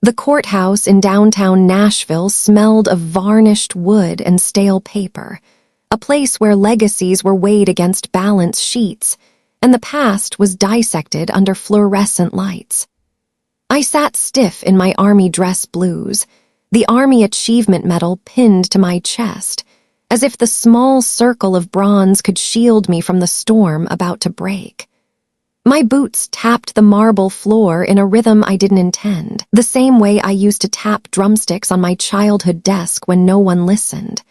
The courthouse in downtown Nashville smelled of varnished wood and stale paper, a place where legacies were weighed against balance sheets, and the past was dissected under fluorescent lights. I sat stiff in my Army dress blues, the Army Achievement Medal pinned to my chest, as if the small circle of bronze could shield me from the storm about to break. My boots tapped the marble floor in a rhythm I didn't intend, the same way I used to tap drumsticks on my childhood desk when no one listened.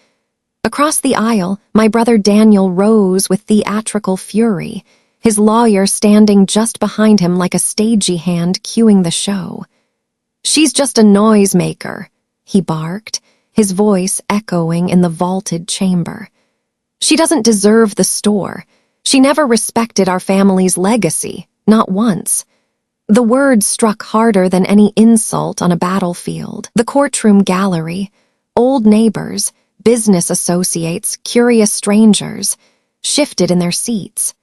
Across the aisle, my brother Daniel rose with theatrical fury, his lawyer standing just behind him like a stagey hand cueing the show. "She's just a noisemaker," he barked, his voice echoing in the vaulted chamber. "She doesn't deserve the store. She never respected our family's legacy, not once." The words struck harder than any insult on a battlefield. The courtroom gallery, old neighbors, business associates, curious strangers, shifted in their seats.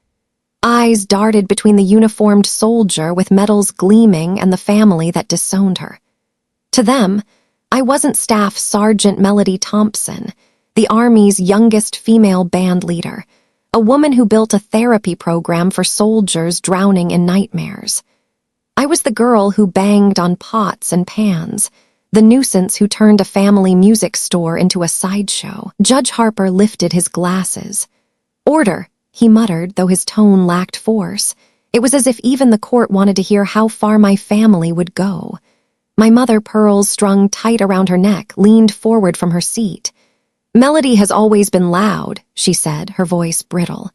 Eyes darted between the uniformed soldier with medals gleaming and the family that disowned her. To them, I wasn't Staff Sergeant Melody Thompson, the Army's youngest female band leader, a woman who built a therapy program for soldiers drowning in nightmares. I was the girl who banged on pots and pans, the nuisance who turned a family music store into a sideshow. Judge Harper lifted his glasses. "Order," he muttered, though his tone lacked force. It was as if even the court wanted to hear how far my family would go. My mother, pearls strung tight around her neck, leaned forward from her seat. "Melody has always been loud," she said, her voice brittle.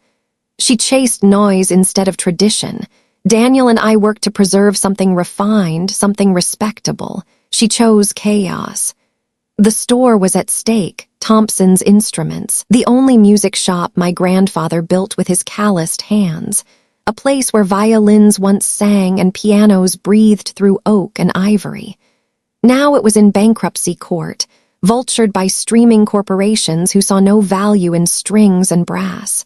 "She chased noise instead of tradition. Daniel and I worked to preserve something refined, something respectable. She chose chaos." The store was at stake, Thompson's Instruments, the only music shop my grandfather built with his calloused hands, a place where violins once sang and pianos breathed through oak and ivory. Now it was in bankruptcy court, vultured by streaming corporations who saw no value in strings and brass.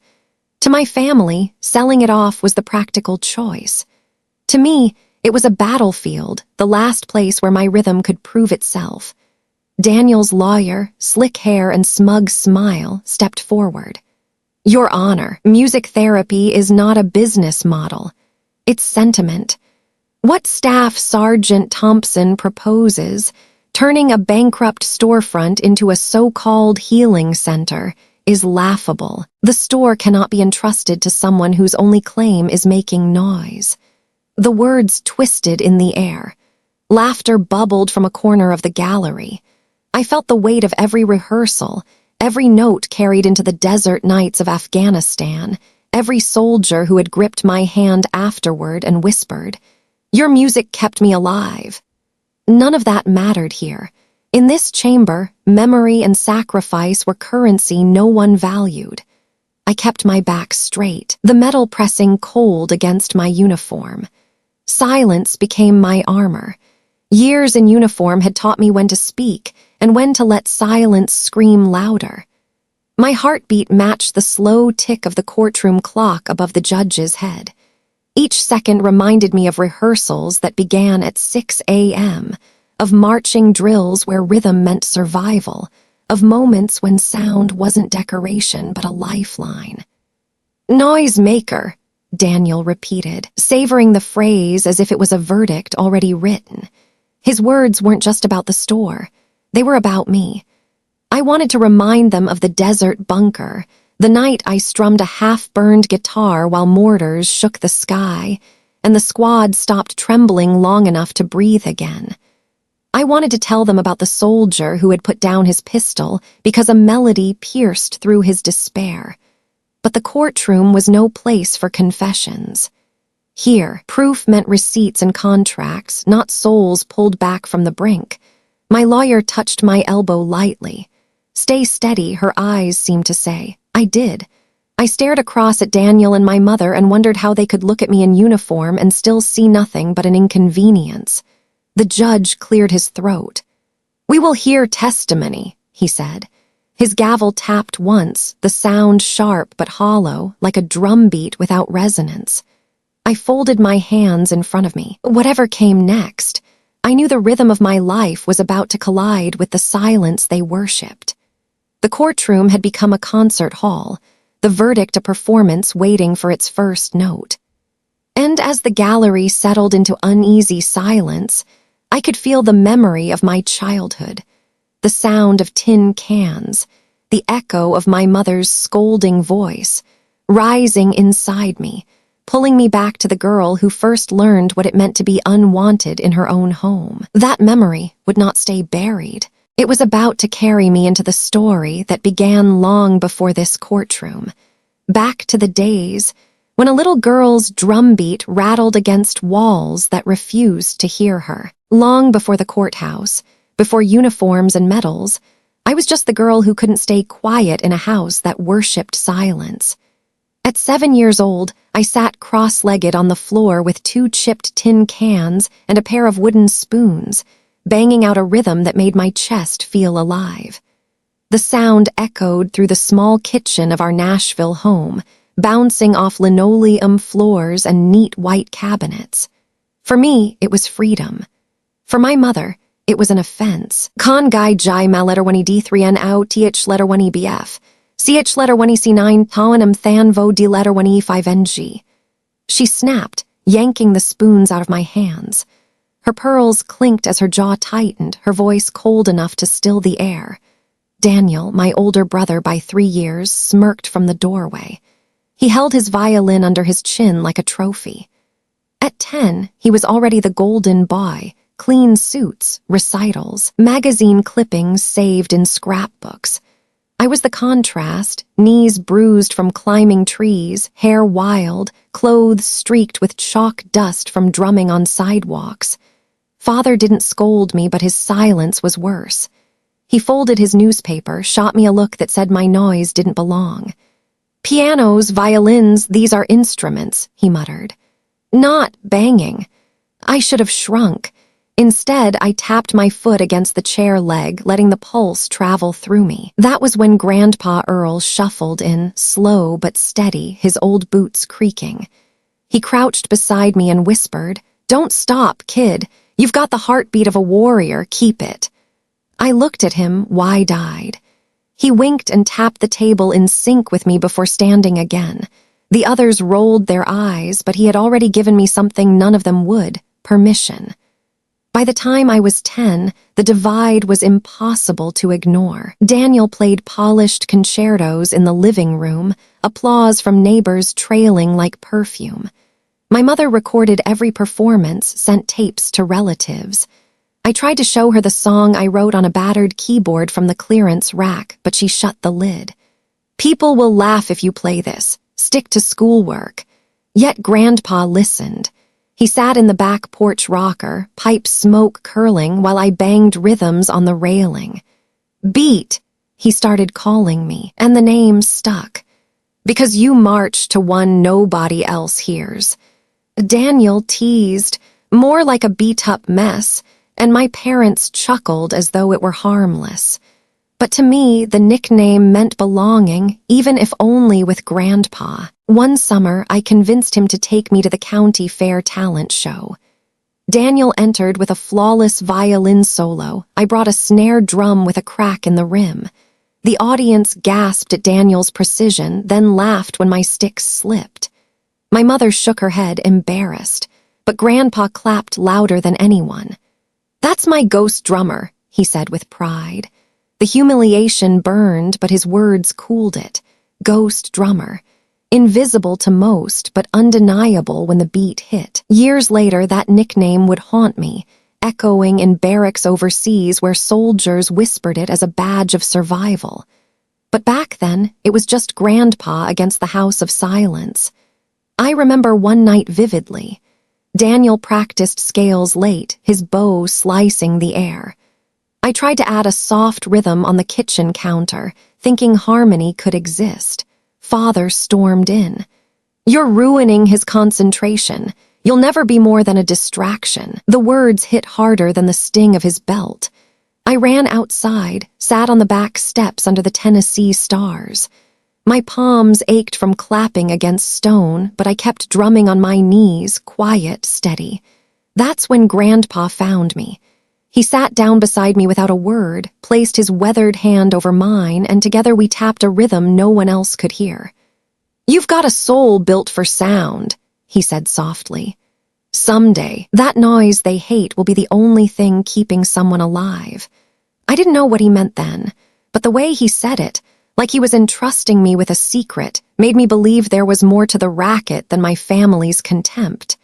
To my family, selling it off was the practical choice. To me, it was a battlefield, the last place where my rhythm could prove itself. Daniel's lawyer, slick hair and smug smile, stepped forward. "Your Honor, music therapy is not a business model. It's sentiment. What Staff Sergeant Thompson proposes, turning a bankrupt storefront into a so-called healing center, is laughable. The store cannot be entrusted to someone whose only claim is making noise." The words twisted in the air. Laughter bubbled from a corner of the gallery. I felt the weight of every rehearsal, every note carried into the desert nights of Afghanistan, every soldier who had gripped my hand afterward and whispered, "Your music kept me alive." None of that mattered here. In this chamber, memory and sacrifice were currency no one valued. I kept my back straight, the metal pressing cold against my uniform. Silence became my armor. Years in uniform had taught me when to speak and when to let silence scream louder. My heartbeat matched the slow tick of the courtroom clock above the judge's head. Each second reminded me of rehearsals that began at 6 a.m., of marching drills where rhythm meant survival, of moments when sound wasn't decoration but a lifeline. "Noisemaker," Daniel repeated, savoring the phrase as if it was a verdict already written. His words weren't just about the store. They were about me. I wanted to remind them of the desert bunker, the night I strummed a half-burned guitar while mortars shook the sky, and the squad stopped trembling long enough to breathe again. I wanted to tell them about the soldier who had put down his pistol because a melody pierced through his despair. But the courtroom was no place for confessions. Here, proof meant receipts and contracts, not souls pulled back from the brink. My lawyer touched my elbow lightly. "Stay steady," her eyes seemed to say. I did. I stared across at Daniel and my mother and wondered how they could look at me in uniform and still see nothing but an inconvenience. The judge cleared his throat. "We will hear testimony," he said. His gavel tapped once, the sound sharp but hollow, like a drumbeat without resonance. I folded my hands in front of me. Whatever came next, I knew the rhythm of my life was about to collide with the silence they worshipped. The courtroom had become a concert hall, the verdict a performance waiting for its first note. And as the gallery settled into uneasy silence, I could feel the memory of my childhood, the sound of tin cans, the echo of my mother's scolding voice, rising inside me, pulling me back to the girl who first learned what it meant to be unwanted in her own home. That memory would not stay buried. It was about to carry me into the story that began long before this courtroom, back to the days when a little girl's drumbeat rattled against walls that refused to hear her. Long before the courthouse, before uniforms and medals, I was just the girl who couldn't stay quiet in a house that worshipped silence. At 7 years old, I sat cross-legged on the floor with 2 chipped tin cans and a pair of wooden spoons, banging out a rhythm that made my chest feel alive. The sound echoed through the small kitchen of our Nashville home, bouncing off linoleum floors and neat white cabinets. For me, it was freedom. For my mother, it was an offense. Con gai jai ma letter 1 d3n out th letter 1 bf. Ch letter 1 c9 tawanam than vo d letter 1 e5ng. She snapped, yanking the spoons out of my hands. Her pearls clinked as her jaw tightened, her voice cold enough to still the air. Daniel, my older brother by 3 years, smirked from the doorway. He held his violin under his chin like a trophy. At 10, he was already the golden boy, clean suits, recitals, magazine clippings saved in scrapbooks. I was the contrast, knees bruised from climbing trees, hair wild, clothes streaked with chalk dust from drumming on sidewalks. Father didn't scold me, but his silence was worse. He folded his newspaper, shot me a look that said my noise didn't belong. Pianos, violins, these are instruments, he muttered. Not banging. I should have shrunk. Instead, I tapped my foot against the chair leg, letting the pulse travel through me. That was when Grandpa Earl shuffled in, slow but steady, his old boots creaking. He crouched beside me and whispered, "Don't stop, kid. You've got the heartbeat of a warrior. Keep it." I looked at him, wide-eyed. He winked and tapped the table in sync with me before standing again. The others rolled their eyes, but he had already given me something none of them would: permission. By the time I was 10, the divide was impossible to ignore. Daniel played polished concertos in the living room, applause from neighbors trailing like perfume. My mother recorded every performance, sent tapes to relatives. I tried to show her the song I wrote on a battered keyboard from the clearance rack, but she shut the lid. "People will laugh if you play this. Stick to schoolwork." Yet Grandpa listened. He sat in the back porch rocker, pipe smoke curling while I banged rhythms on the railing. "Beat," he started calling me, and the name stuck. "Because you march to one nobody else hears." Daniel teased, more like a beat-up mess, and my parents chuckled as though it were harmless. But to me, the nickname meant belonging, even if only with Grandpa. One summer, I convinced him to take me to the county fair talent show. Daniel entered with a flawless violin solo. I brought a snare drum with a crack in the rim. The audience gasped at Daniel's precision, then laughed when my sticks slipped. My mother shook her head, embarrassed, but Grandpa clapped louder than anyone. "That's my ghost drummer," he said with pride. The humiliation burned, but his words cooled it. Ghost drummer. Invisible to most, but undeniable when the beat hit. Years later, that nickname would haunt me, echoing in barracks overseas where soldiers whispered it as a badge of survival. But back then, it was just Grandpa against the house of silence. I remember one night vividly. Daniel practiced scales late, his bow slicing the air. I tried to add a soft rhythm on the kitchen counter, thinking harmony could exist. Father stormed in. "You're ruining his concentration. You'll never be more than a distraction." The words hit harder than the sting of his belt. I ran outside, sat on the back steps under the Tennessee stars. My palms ached from clapping against stone, but I kept drumming on my knees, quiet, steady. That's when Grandpa found me. He sat down beside me without a word, placed his weathered hand over mine, and together we tapped a rhythm no one else could hear. "You've got a soul built for sound," he said softly. "Someday, that noise they hate will be the only thing keeping someone alive." I didn't know what he meant then, but the way he said it, like he was entrusting me with a secret, made me believe there was more to the racket than my family's contempt.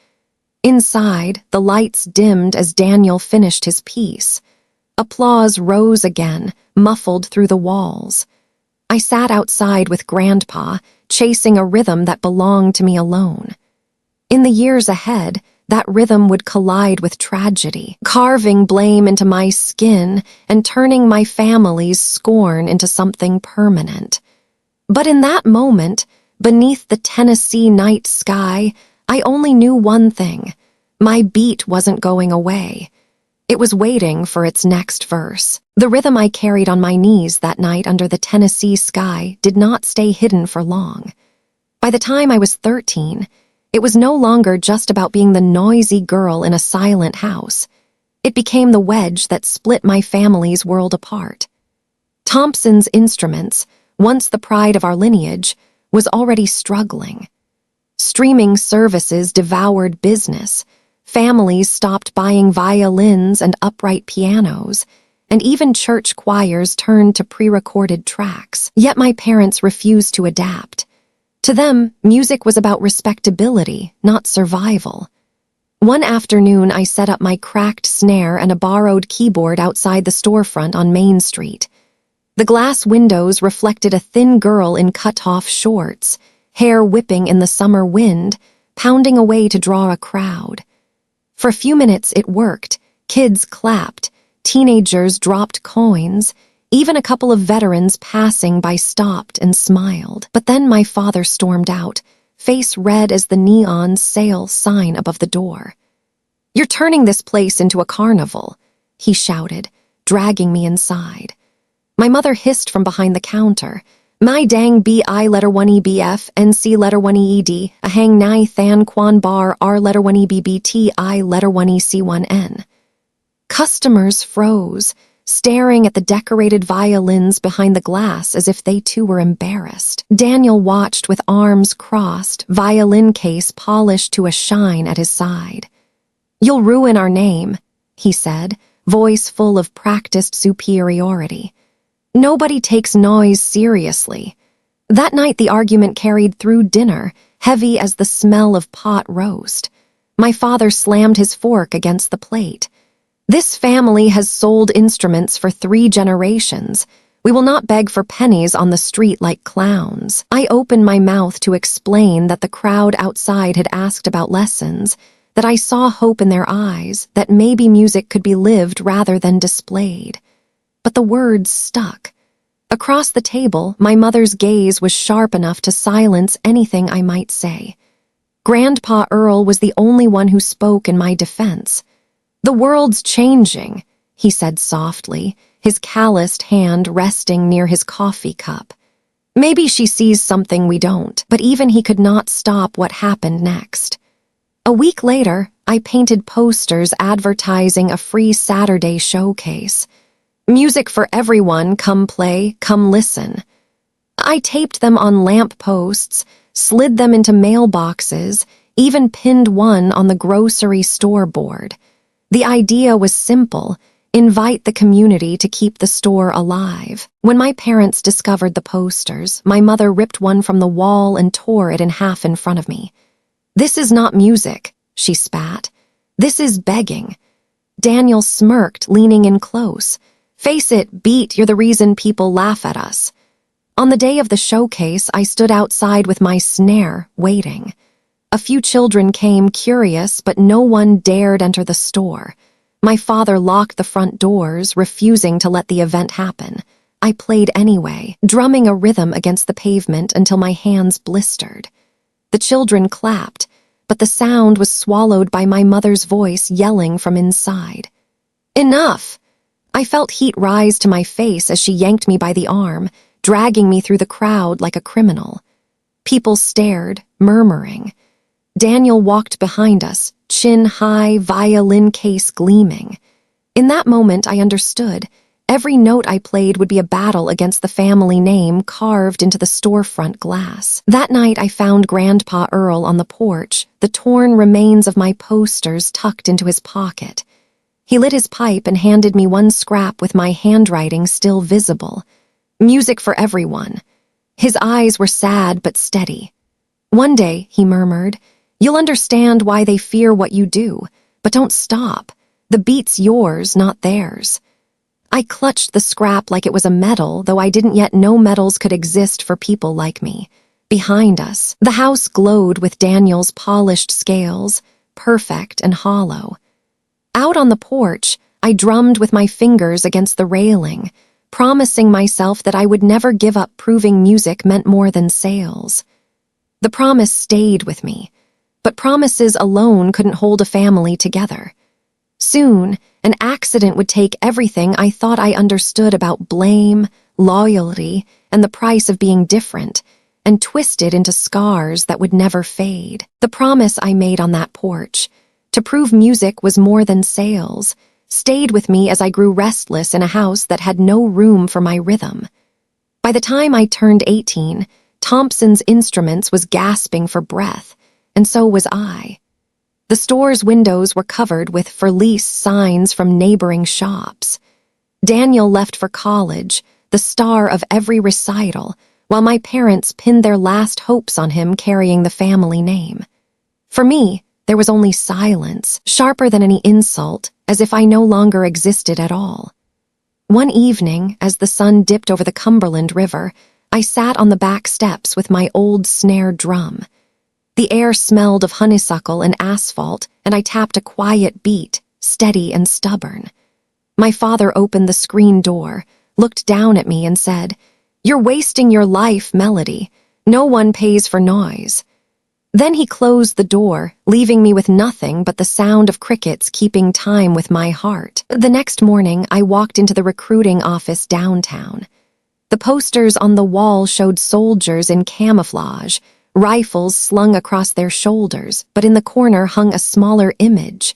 Inside, the lights dimmed as Daniel finished his piece. Applause rose again, muffled through the walls. I sat outside with Grandpa, chasing a rhythm that belonged to me alone. In the years ahead, that rhythm would collide with tragedy, carving blame into my skin and turning my family's scorn into something permanent. But in that moment, beneath the Tennessee night sky, I only knew one thing. My beat wasn't going away. It was waiting for its next verse. The rhythm I carried on my knees that night under the Tennessee sky did not stay hidden for long. By the time I was 13, it was no longer just about being the noisy girl in a silent house. It became the wedge that split my family's world apart. Thompson's Instruments, once the pride of our lineage, was already struggling. Streaming services devoured business. Families stopped buying violins and upright pianos, and even church choirs turned to pre-recorded tracks. Yet my parents refused to adapt. To them, music was about respectability, not survival. One afternoon, I set up my cracked snare and a borrowed keyboard outside the storefront on Main Street. The glass windows reflected a thin girl in cut-off shorts, hair whipping in the summer wind, pounding away to draw a crowd. For a few minutes it worked. Kids clapped, teenagers dropped coins, even a couple of veterans passing by stopped and smiled. But then my father stormed out, face red as the neon sale sign above the door. "You're turning this place into a carnival," he shouted, dragging me inside. My mother hissed from behind the counter, "My dang B-I letter 1-E-B-F, N-C letter 1-E-E-D, a hang nai than quan bar R letter 1-E-B-B-T-I letter 1-E-C-1-N." Customers froze, staring at the decorated violins behind the glass as if they too were embarrassed. Daniel watched with arms crossed, violin case polished to a shine at his side. "You'll ruin our name," he said, voice full of practiced superiority. "Nobody takes noise seriously." That night the argument carried through dinner, heavy as the smell of pot roast. My father slammed his fork against the plate. "This family has sold instruments for 3 generations. We will not beg for pennies on the street like clowns." I opened my mouth to explain that the crowd outside had asked about lessons, that I saw hope in their eyes, that maybe music could be lived rather than displayed. But the words stuck. Across the table, my mother's gaze was sharp enough to silence anything I might say. Grandpa Earl was the only one who spoke in my defense. "The world's changing," he said softly, his calloused hand resting near his coffee cup. "Maybe she sees something we don't," but even he could not stop what happened next. A week later, I painted posters advertising a free Saturday showcase. "Music for everyone, come play, come listen." I taped them on lamp posts, slid them into mailboxes, even pinned one on the grocery store board. The idea was simple: invite the community to keep the store alive. When my parents discovered the posters, my mother ripped one from the wall and tore it in half in front of me. "This is not music," she spat. "This is begging." Daniel smirked, leaning in close. "Face it, Beat, you're the reason people laugh at us." On the day of the showcase, I stood outside with my snare, waiting. A few children came, curious, but no one dared enter the store. My father locked the front doors, refusing to let the event happen. I played anyway, drumming a rhythm against the pavement until my hands blistered. The children clapped, but the sound was swallowed by my mother's voice yelling from inside. "Enough!" I felt heat rise to my face as she yanked me by the arm, dragging me through the crowd like a criminal. People stared, murmuring. Daniel walked behind us, chin high, violin case gleaming. In that moment, I understood. Every note I played would be a battle against the family name carved into the storefront glass. That night, I found Grandpa Earl on the porch, the torn remains of my posters tucked into his pocket. He lit his pipe and handed me one scrap with my handwriting still visible. Music for everyone. His eyes were sad but steady. One day, he murmured, you'll understand why they fear what you do, but don't stop. The beat's yours, not theirs. I clutched the scrap like it was a medal, though I didn't yet know medals could exist for people like me. Behind us, the house glowed with Daniel's polished scales, perfect and hollow. Out on the porch, I drummed with my fingers against the railing, promising myself that I would never give up proving music meant more than sales. The promise stayed with me, but promises alone couldn't hold a family together. Soon, an accident would take everything I thought I understood about blame, loyalty, and the price of being different, and twist it into scars that would never fade. The promise I made on that porch, to prove music was more than sales, stayed with me as I grew restless in a house that had no room for my rhythm. By the time I turned 18, Thompson's Instruments was gasping for breath, and so was I. The store's windows were covered with for lease signs from neighboring shops. Daniel left for college, the star of every recital, while my parents pinned their last hopes on him carrying the family name. For me, there was only silence, sharper than any insult, as if I no longer existed at all. One evening, as the sun dipped over the Cumberland River, I sat on the back steps with my old snare drum. The air smelled of honeysuckle and asphalt, and I tapped a quiet beat, steady and stubborn. My father opened the screen door, looked down at me and said, "You're wasting your life, Melody. No one pays for noise." Then he closed the door, leaving me with nothing but the sound of crickets keeping time with my heart. The next morning, I walked into the recruiting office downtown. The posters on the wall showed soldiers in camouflage, rifles slung across their shoulders, but in the corner hung a smaller image.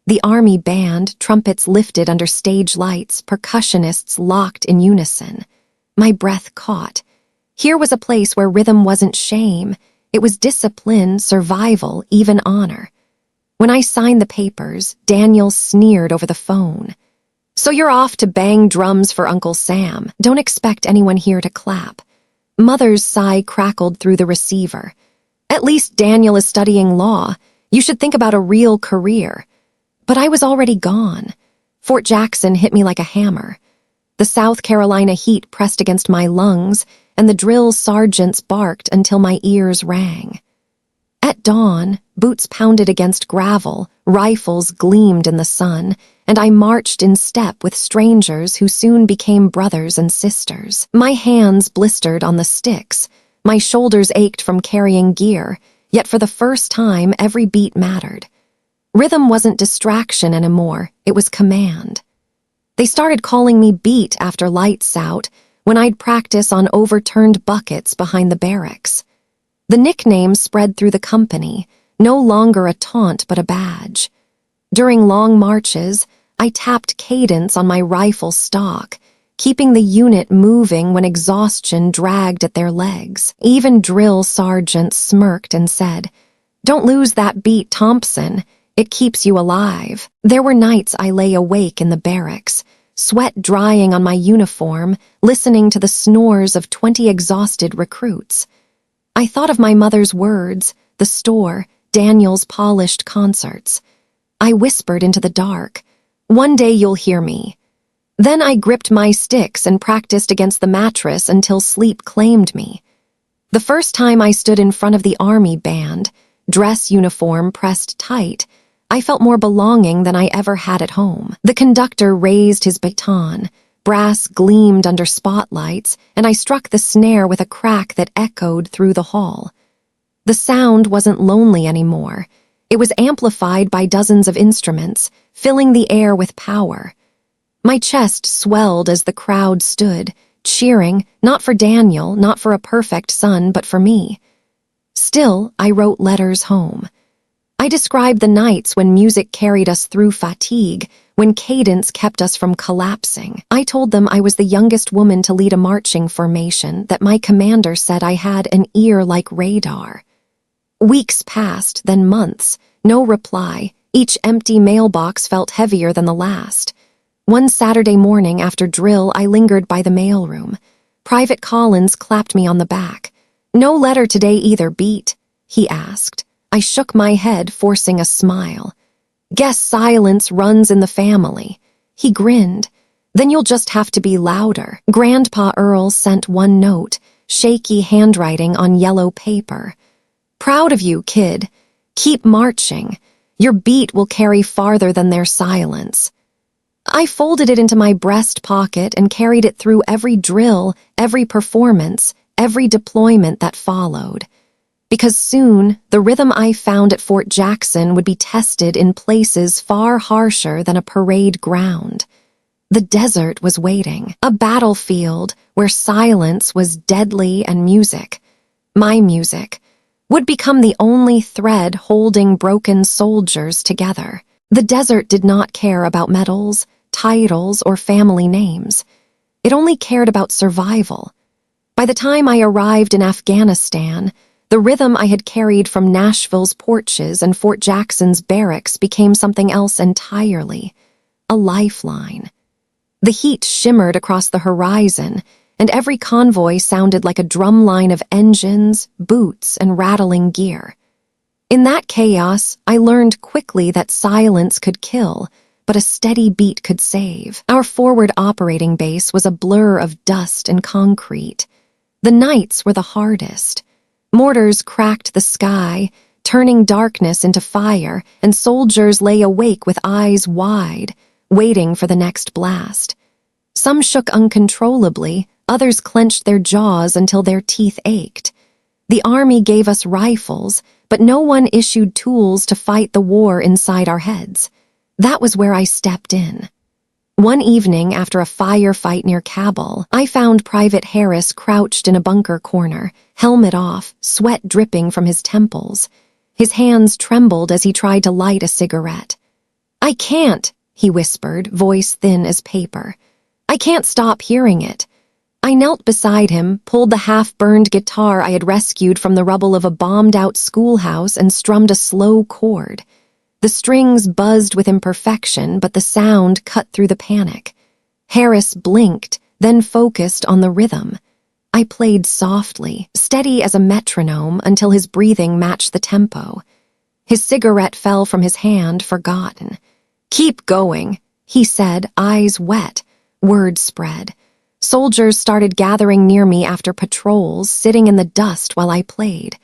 The army band, trumpets lifted under stage lights, percussionists locked in unison. My breath caught. Here was a place where rhythm wasn't shame. It was discipline, survival, even honor. When I signed the papers, Daniel sneered over the phone. "So you're off to bang drums for Uncle Sam. Don't expect anyone here to clap." Mother's sigh crackled through the receiver. "At least Daniel is studying law. You should think about a real career." But I was already gone. Fort Jackson hit me like a hammer. The South Carolina heat pressed against my lungs, and the drill sergeants barked until my ears rang. At dawn, boots pounded against gravel, rifles gleamed in the sun, and I marched in step with strangers who soon became brothers and sisters. My hands blistered on the sticks, my shoulders ached from carrying gear, yet for the first time every beat mattered. Rhythm wasn't distraction anymore, it was command. They started calling me Beat after lights out, when I'd practice on overturned buckets behind the barracks. The nickname spread through the company, no longer a taunt but a badge. During long marches, I tapped cadence on my rifle stock, keeping the unit moving when exhaustion dragged at their legs. Even drill sergeants smirked and said, "Don't lose that beat, Thompson. It keeps you alive." There were nights I lay awake in the barracks, sweat drying on my uniform, listening to the snores of 20 exhausted recruits. I thought of my mother's words, the store, Daniel's polished concerts. I whispered into the dark, "One day you'll hear me." Then I gripped my sticks and practiced against the mattress until sleep claimed me. The first time I stood in front of the army band, dress uniform pressed tight, I felt more belonging than I ever had at home. The conductor raised his baton, brass gleamed under spotlights, and I struck the snare with a crack that echoed through the hall. The sound wasn't lonely anymore. It was amplified by dozens of instruments, filling the air with power. My chest swelled as the crowd stood, cheering, not for Daniel, not for a perfect son, but for me. Still, I wrote letters home. I described the nights when music carried us through fatigue, when cadence kept us from collapsing. I told them I was the youngest woman to lead a marching formation, that my commander said I had an ear like radar. Weeks passed, then months. No reply. Each empty mailbox felt heavier than the last. One Saturday morning after drill, I lingered by the mailroom. Private Collins clapped me on the back. "No letter today either, Beat?" he asked. I shook my head, forcing a smile. "Guess silence runs in the family." He grinned. "Then you'll just have to be louder." Grandpa Earl sent one note, shaky handwriting on yellow paper. "Proud of you, kid. Keep marching. Your beat will carry farther than their silence." I folded it into my breast pocket and carried it through every drill, every performance, every deployment that followed. Because soon, the rhythm I found at Fort Jackson would be tested in places far harsher than a parade ground. The desert was waiting, a battlefield where silence was deadly and music, my music, would become the only thread holding broken soldiers together. The desert did not care about medals, titles, or family names. It only cared about survival. By the time I arrived in Afghanistan, the rhythm I had carried from Nashville's porches and Fort Jackson's barracks became something else entirely, a lifeline. The heat shimmered across the horizon, and every convoy sounded like a drumline of engines, boots, and rattling gear. In that chaos, I learned quickly that silence could kill, but a steady beat could save. Our forward operating base was a blur of dust and concrete. The nights were the hardest. Mortars cracked the sky, turning darkness into fire, and soldiers lay awake with eyes wide, waiting for the next blast. Some shook uncontrollably, others clenched their jaws until their teeth ached. The army gave us rifles, but no one issued tools to fight the war inside our heads. That was where I stepped in. One evening, after a firefight near Kabul, I found Private Harris crouched in a bunker corner, helmet off, sweat dripping from his temples. His hands trembled as he tried to light a cigarette. "I can't," he whispered, voice thin as paper. "I can't stop hearing it." I knelt beside him, pulled the half-burned guitar I had rescued from the rubble of a bombed-out schoolhouse, and strummed a slow chord. The strings buzzed with imperfection, but the sound cut through the panic. Harris blinked, then focused on the rhythm. I played softly, steady as a metronome, until his breathing matched the tempo. His cigarette fell from his hand, forgotten. "Keep going," he said, eyes wet. Word spread. Soldiers started gathering near me after patrols, sitting in the dust while I played.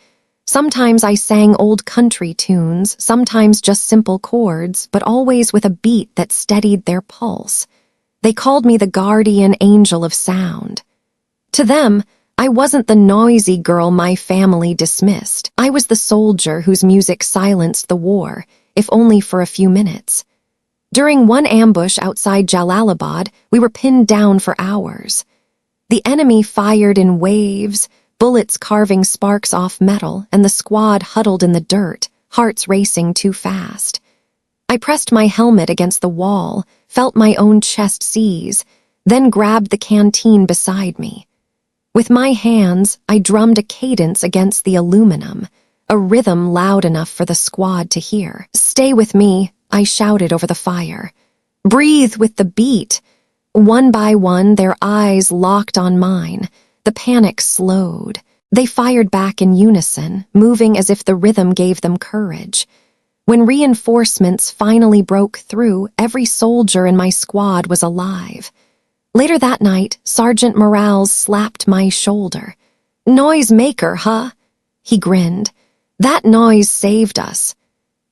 Sometimes I sang old country tunes, sometimes just simple chords, but always with a beat that steadied their pulse. They called me the guardian angel of sound. To them, I wasn't the noisy girl my family dismissed. I was the soldier whose music silenced the war, if only for a few minutes. During one ambush outside Jalalabad, we were pinned down for hours. The enemy fired in waves, bullets carving sparks off metal, and the squad huddled in the dirt, hearts racing too fast. I pressed my helmet against the wall, felt my own chest seize, then grabbed the canteen beside me. With my hands, I drummed a cadence against the aluminum, a rhythm loud enough for the squad to hear. "Stay with me," I shouted over the fire. "Breathe with the beat." One by one, their eyes locked on mine. The panic slowed. They fired back in unison, moving as if the rhythm gave them courage. When reinforcements finally broke through, every soldier in my squad was alive. Later that night, Sergeant Morales slapped my shoulder. "Noise maker, huh?" He grinned. "That noise saved us."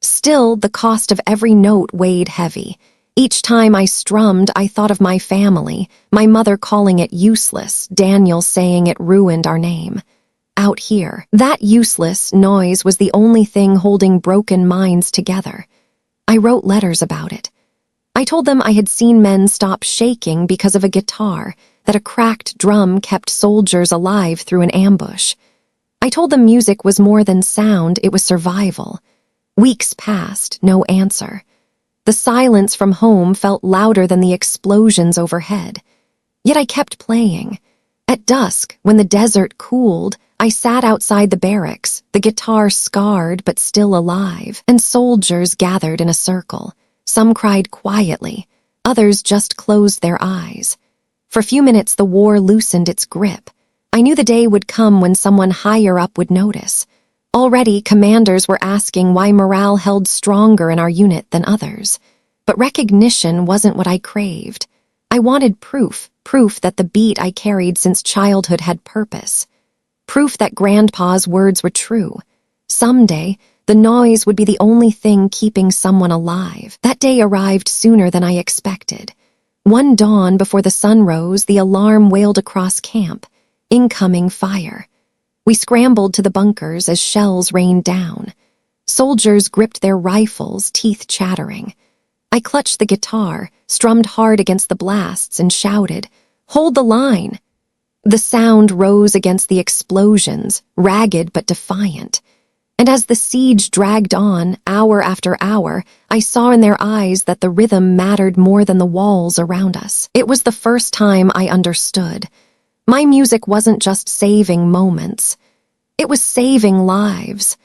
Still, the cost of every note weighed heavy. Each time I strummed, I thought of my family, my mother calling it useless, Daniel saying it ruined our name. Out here, that useless noise was the only thing holding broken minds together. I wrote letters about it. I told them I had seen men stop shaking because of a guitar, that a cracked drum kept soldiers alive through an ambush. I told them music was more than sound, it was survival. Weeks passed, no answer. The silence from home felt louder than the explosions overhead. Yet I kept playing. At dusk, when the desert cooled, I sat outside the barracks, the guitar scarred but still alive, and soldiers gathered in a circle. Some cried quietly, others just closed their eyes. For a few minutes the war loosened its grip. I knew the day would come when someone higher up would notice. Already, commanders were asking why morale held stronger in our unit than others. But recognition wasn't what I craved. I wanted proof that the beat I carried since childhood had purpose. Proof that Grandpa's words were true. Someday, the noise would be the only thing keeping someone alive. That day arrived sooner than I expected. One dawn before the sun rose, the alarm wailed across camp. Incoming fire. We scrambled to the bunkers as shells rained down. Soldiers gripped their rifles, teeth chattering. I clutched the guitar, strummed hard against the blasts, and shouted, "Hold the line!" The sound rose against the explosions, ragged but defiant. And as the siege dragged on, hour after hour, I saw in their eyes that the rhythm mattered more than the walls around us. It was the first time I understood. My music wasn't just saving moments. It was saving lives.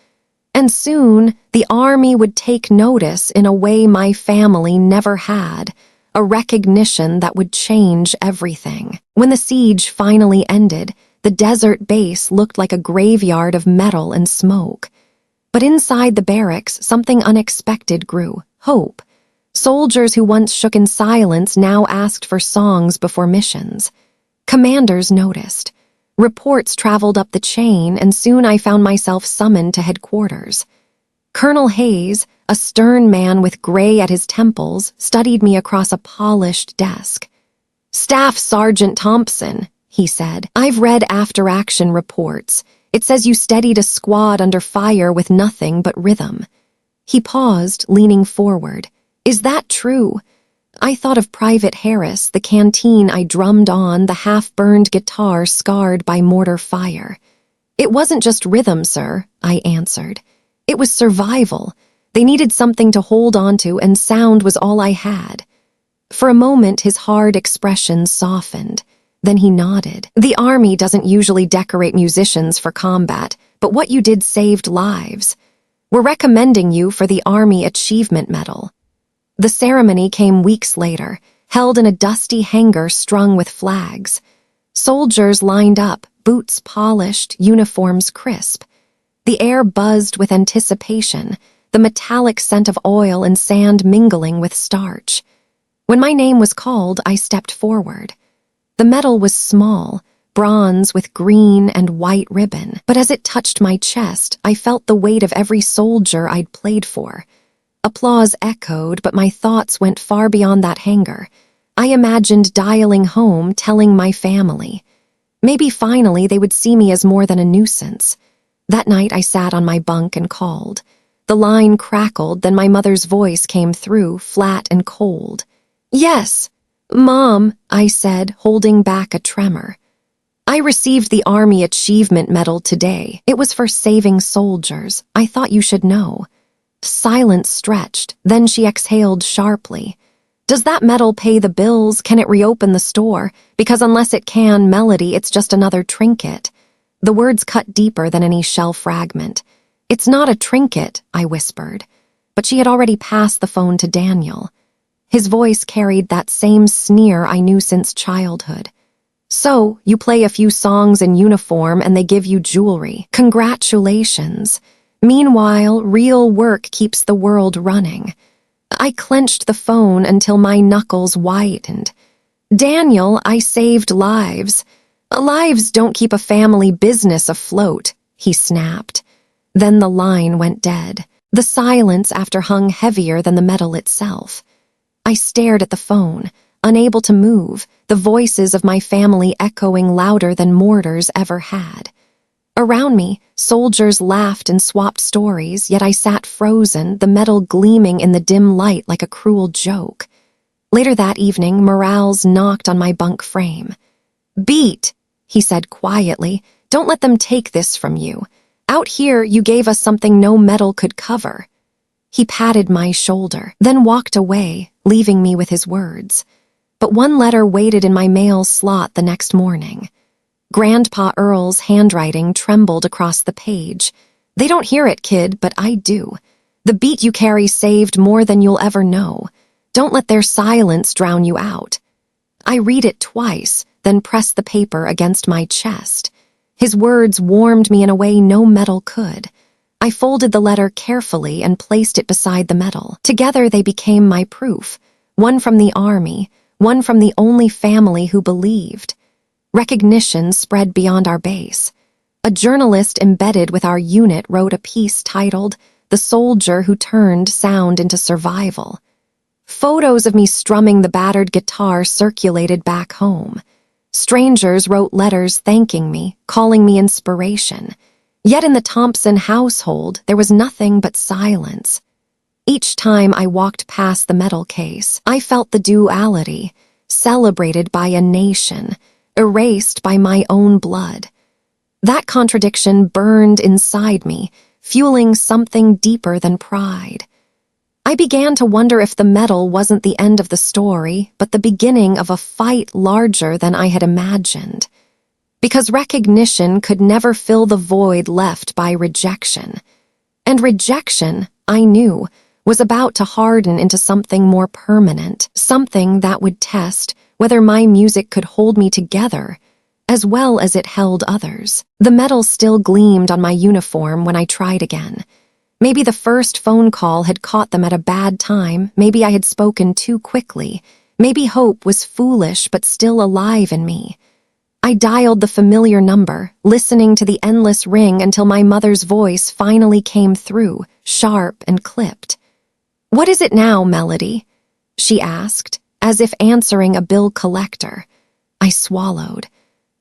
And soon, the army would take notice in a way my family never had, a recognition that would change everything. When the siege finally ended, the desert base looked like a graveyard of metal and smoke. But inside the barracks, something unexpected grew: hope. Soldiers who once shook in silence now asked for songs before missions. Commanders noticed. Reports traveled up the chain, and soon I found myself summoned to headquarters. Colonel Hayes, a stern man with gray at his temples, studied me across a polished desk. "Staff Sergeant Thompson," he said, "I've read after-action reports. It says you steadied a squad under fire with nothing but rhythm." He paused, leaning forward. "Is that true?" I thought of Private Harris, the canteen I drummed on, the half-burned guitar scarred by mortar fire. "It wasn't just rhythm, sir," I answered. "It was survival. They needed something to hold onto, and sound was all I had." For a moment, his hard expression softened. Then he nodded. "The Army doesn't usually decorate musicians for combat, but what you did saved lives. We're recommending you for the Army Achievement Medal." The ceremony came weeks later, held in a dusty hangar strung with flags. Soldiers lined up, boots polished, uniforms crisp. The air buzzed with anticipation, the metallic scent of oil and sand mingling with starch. When my name was called, I stepped forward. The medal was small, bronze with green and white ribbon, but as it touched my chest, I felt the weight of every soldier I'd played for. Applause echoed, but my thoughts went far beyond that hangar. I imagined dialing home, telling my family. Maybe finally they would see me as more than a nuisance. That night I sat on my bunk and called. The line crackled, then my mother's voice came through, flat and cold. "Yes, Mom," I said, holding back a tremor. "I received the Army Achievement Medal today. It was for saving soldiers. I thought you should know." Silence stretched, then she exhaled sharply. "Does that medal pay the bills? Can it reopen the store? Because unless it can, Melody, it's just another trinket." The words cut deeper than any shell fragment. "It's not a trinket," I whispered. But she had already passed the phone to Daniel. His voice carried that same sneer I knew since childhood. "So, you play a few songs in uniform and they give you jewelry. Congratulations. Meanwhile, real work keeps the world running." I clenched the phone until my knuckles whitened. "Daniel, I saved lives. Lives don't keep a family business afloat," he snapped. Then the line went dead. The silence after hung heavier than the medal itself. I stared at the phone, unable to move, the voices of my family echoing louder than mortars ever had. Around me, soldiers laughed and swapped stories, yet I sat frozen, the medal gleaming in the dim light like a cruel joke. Later that evening, Morales knocked on my bunk frame. "Beat," he said quietly, "don't let them take this from you. Out here, you gave us something no medal could cover." He patted my shoulder, then walked away, leaving me with his words. But one letter waited in my mail slot the next morning. Grandpa Earl's handwriting trembled across the page. "They don't hear it, kid, but I do. The beat you carry saved more than you'll ever know. Don't let their silence drown you out." I read it twice, then pressed the paper against my chest. His words warmed me in a way no metal could. I folded the letter carefully and placed it beside the metal. Together they became my proof, one from the army, one from the only family who believed. Recognition spread beyond our base. A journalist embedded with our unit wrote a piece titled, "The Soldier Who Turned Sound into Survival." Photos of me strumming the battered guitar circulated back home. Strangers wrote letters thanking me, calling me inspiration. Yet in the Thompson household, there was nothing but silence. Each time I walked past the metal case, I felt the duality, celebrated by a nation, erased by my own blood. That contradiction burned inside me, fueling something deeper than pride. I began to wonder if the metal wasn't the end of the story, but the beginning of a fight larger than I had imagined. Because recognition could never fill the void left by rejection. And rejection, I knew, was about to harden into something more permanent, something that would test whether my music could hold me together, as well as it held others. The metal still gleamed on my uniform when I tried again. Maybe the first phone call had caught them at a bad time, maybe I had spoken too quickly, maybe hope was foolish but still alive in me. I dialed the familiar number, listening to the endless ring until my mother's voice finally came through, sharp and clipped. "What is it now, Melody?" she asked, as if answering a bill collector. I swallowed.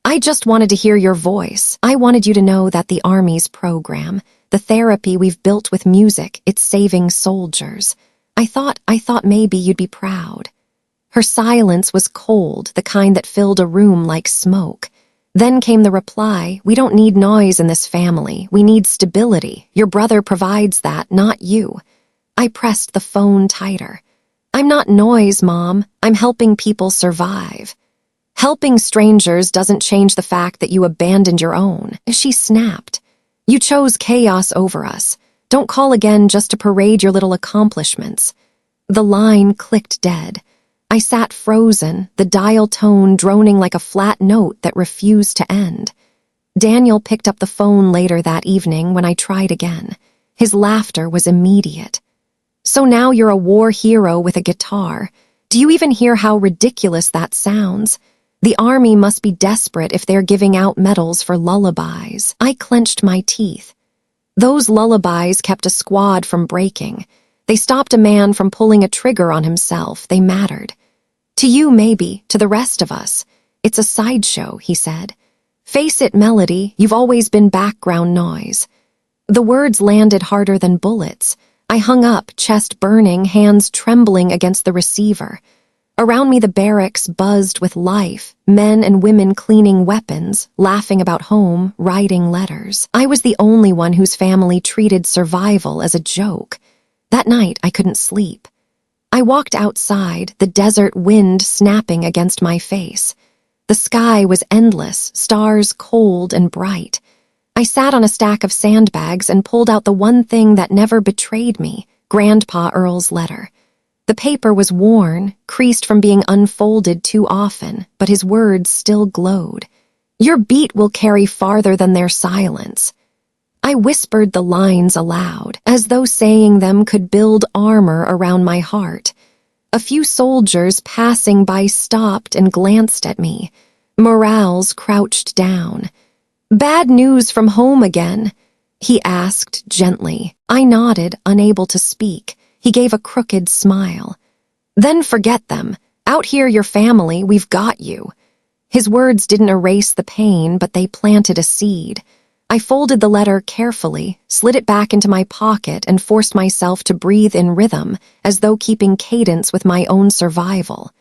"I just wanted to hear your voice. I wanted you to know that the Army's program, the therapy we've built with music, it's saving soldiers. I thought maybe you'd be proud." Her silence was cold, the kind that filled a room like smoke. Then came the reply, "We don't need noise in this family. We need stability. Your brother provides that, not you." I pressed the phone tighter. "I'm not noise, Mom. I'm helping people survive." "Helping strangers doesn't change the fact that you abandoned your own," she snapped. "You chose chaos over us. Don't call again just to parade your little accomplishments." The line clicked dead. I sat frozen, the dial tone droning like a flat note that refused to end. Daniel picked up the phone later that evening when I tried again. His laughter was immediate. "So now you're a war hero with a guitar. Do you even hear how ridiculous that sounds? The Army must be desperate if they're giving out medals for lullabies." I clenched my teeth. Those lullabies kept a squad from breaking. They stopped a man from pulling a trigger on himself. They mattered. "To you, maybe. To the rest of us, it's a sideshow," he said. "Face it, Melody, you've always been background noise." The words landed harder than bullets. I hung up, chest burning, hands trembling against the receiver. Around me the barracks buzzed with life, men and women cleaning weapons, laughing about home, writing letters. I was the only one whose family treated survival as a joke. That night I couldn't sleep. I walked outside, the desert wind snapping against my face. The sky was endless, stars cold and bright. I sat on a stack of sandbags and pulled out the one thing that never betrayed me, Grandpa Earl's letter. The paper was worn, creased from being unfolded too often, but his words still glowed. "Your beat will carry farther than their silence." I whispered the lines aloud, as though saying them could build armor around my heart. A few soldiers passing by stopped and glanced at me. Morales crouched down. "Bad news from home again?" he asked gently. I nodded, unable to speak. He gave a crooked smile. "Then forget them. Out here, your family, we've got you." His words didn't erase the pain, but they planted a seed. I folded the letter carefully, slid it back into my pocket, and forced myself to breathe in rhythm, as though keeping cadence with my own survival.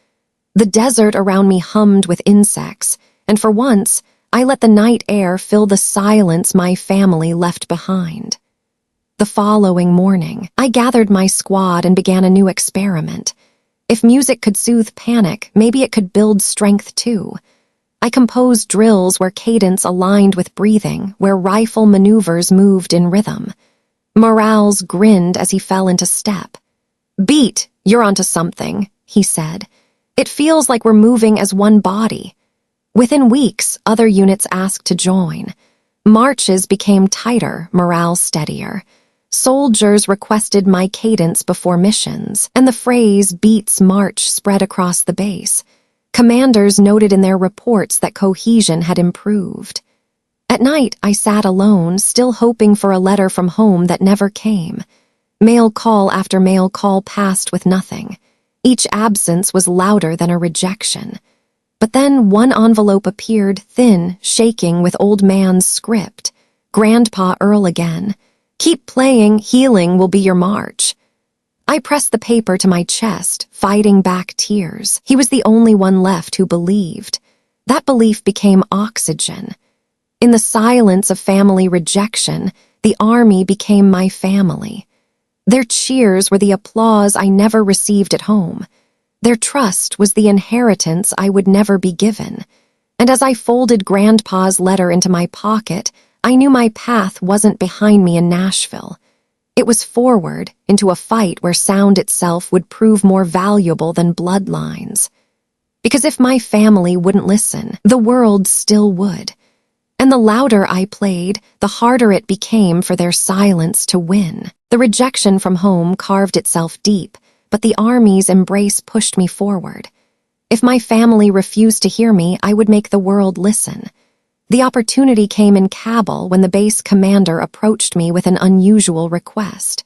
The desert around me hummed with insects, and for once, I let the night air fill the silence my family left behind. The following morning, I gathered my squad and began a new experiment. If music could soothe panic, maybe it could build strength too. I composed drills where cadence aligned with breathing, where rifle maneuvers moved in rhythm. Morales grinned as he fell into step. "Beat, you're onto something," he said. "It feels like we're moving as one body." Within weeks, other units asked to join. Marches became tighter, morale steadier. Soldiers requested my cadence before missions, and the phrase "beats march" spread across the base. Commanders noted in their reports that cohesion had improved. At night, I sat alone, still hoping for a letter from home that never came. Mail call after mail call passed with nothing. Each absence was louder than a rejection. But then one envelope appeared, thin, shaking with old man's script. "Grandpa Earl again. Keep playing, healing will be your march." I pressed the paper to my chest, fighting back tears. He was the only one left who believed. That belief became oxygen. In the silence of family rejection, the army became my family. Their cheers were the applause I never received at home. Their trust was the inheritance I would never be given. And as I folded Grandpa's letter into my pocket, I knew my path wasn't behind me in Nashville. It was forward, into a fight where sound itself would prove more valuable than bloodlines. Because if my family wouldn't listen, the world still would. And the louder I played, the harder it became for their silence to win. The rejection from home carved itself deep, but the Army's embrace pushed me forward. If my family refused to hear me, I would make the world listen. The opportunity came in Kabul when the base commander approached me with an unusual request.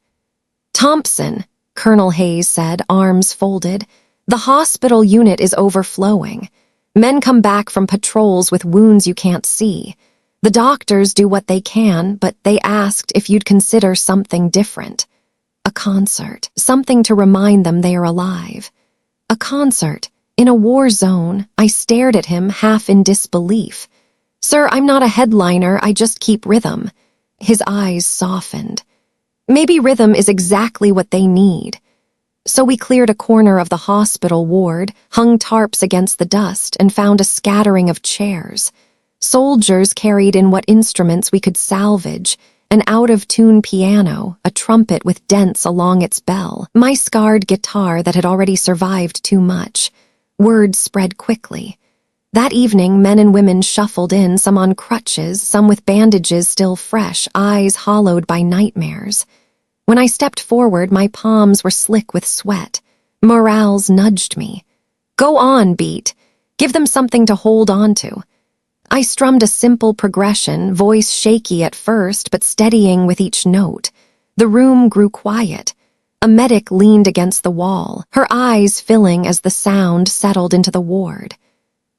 "Thompson," Colonel Hayes said, arms folded, "the hospital unit is overflowing. Men come back from patrols with wounds you can't see. The doctors do what they can, but they asked if you'd consider something different. A concert, something to remind them they are alive." A concert? In a war zone? I stared at him, half in disbelief. "Sir, I'm not a headliner, I just keep rhythm." His eyes softened. "Maybe rhythm is exactly what they need." So we cleared a corner of the hospital ward, hung tarps against the dust, and found a scattering of chairs. Soldiers carried in what instruments we could salvage: an out-of-tune piano, a trumpet with dents along its bell, my scarred guitar that had already survived too much. Word spread quickly. That evening, men and women shuffled in, some on crutches, some with bandages still fresh, eyes hollowed by nightmares. When I stepped forward, my palms were slick with sweat. Morales nudged me. "Go on, Beat. Give them something to hold on to." I strummed a simple progression, voice shaky at first, but steadying with each note. The room grew quiet. A medic leaned against the wall, her eyes filling as the sound settled into the ward.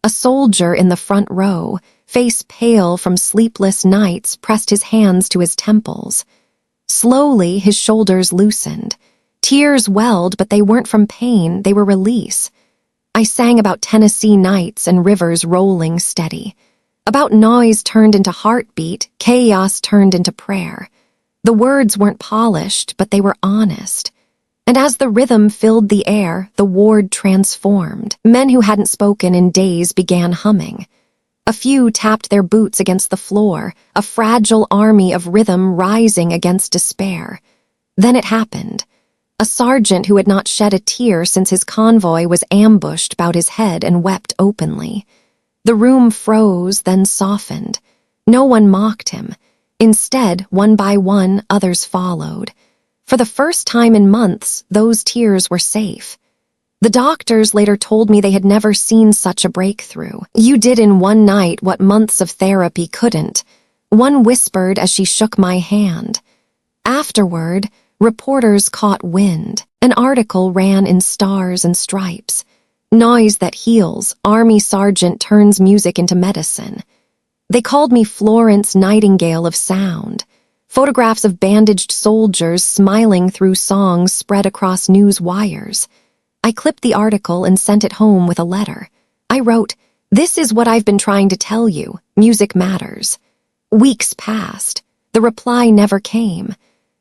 A soldier in the front row, face pale from sleepless nights, pressed his hands to his temples. Slowly, his shoulders loosened. Tears welled, but they weren't from pain, they were release. I sang about Tennessee nights and rivers rolling steady. About noise turned into heartbeat, chaos turned into prayer. The words weren't polished, but they were honest. And as the rhythm filled the air, the ward transformed. Men who hadn't spoken in days began humming. A few tapped their boots against the floor, a fragile army of rhythm rising against despair. Then it happened. A sergeant who had not shed a tear since his convoy was ambushed bowed his head and wept openly. The room froze, then softened. No one mocked him. Instead, one by one, others followed. For the first time in months, those tears were safe. The doctors later told me they had never seen such a breakthrough. "You did in one night what months of therapy couldn't," one whispered as she shook my hand. Afterward, reporters caught wind. An article ran in stars and stripes. "Noise that heals, Army sergeant turns music into medicine." They called me Florence Nightingale of sound. Photographs of bandaged soldiers smiling through songs spread across news wires. I clipped the article and sent it home with a letter. I wrote, "This is what I've been trying to tell you. Music matters." Weeks passed. The reply never came.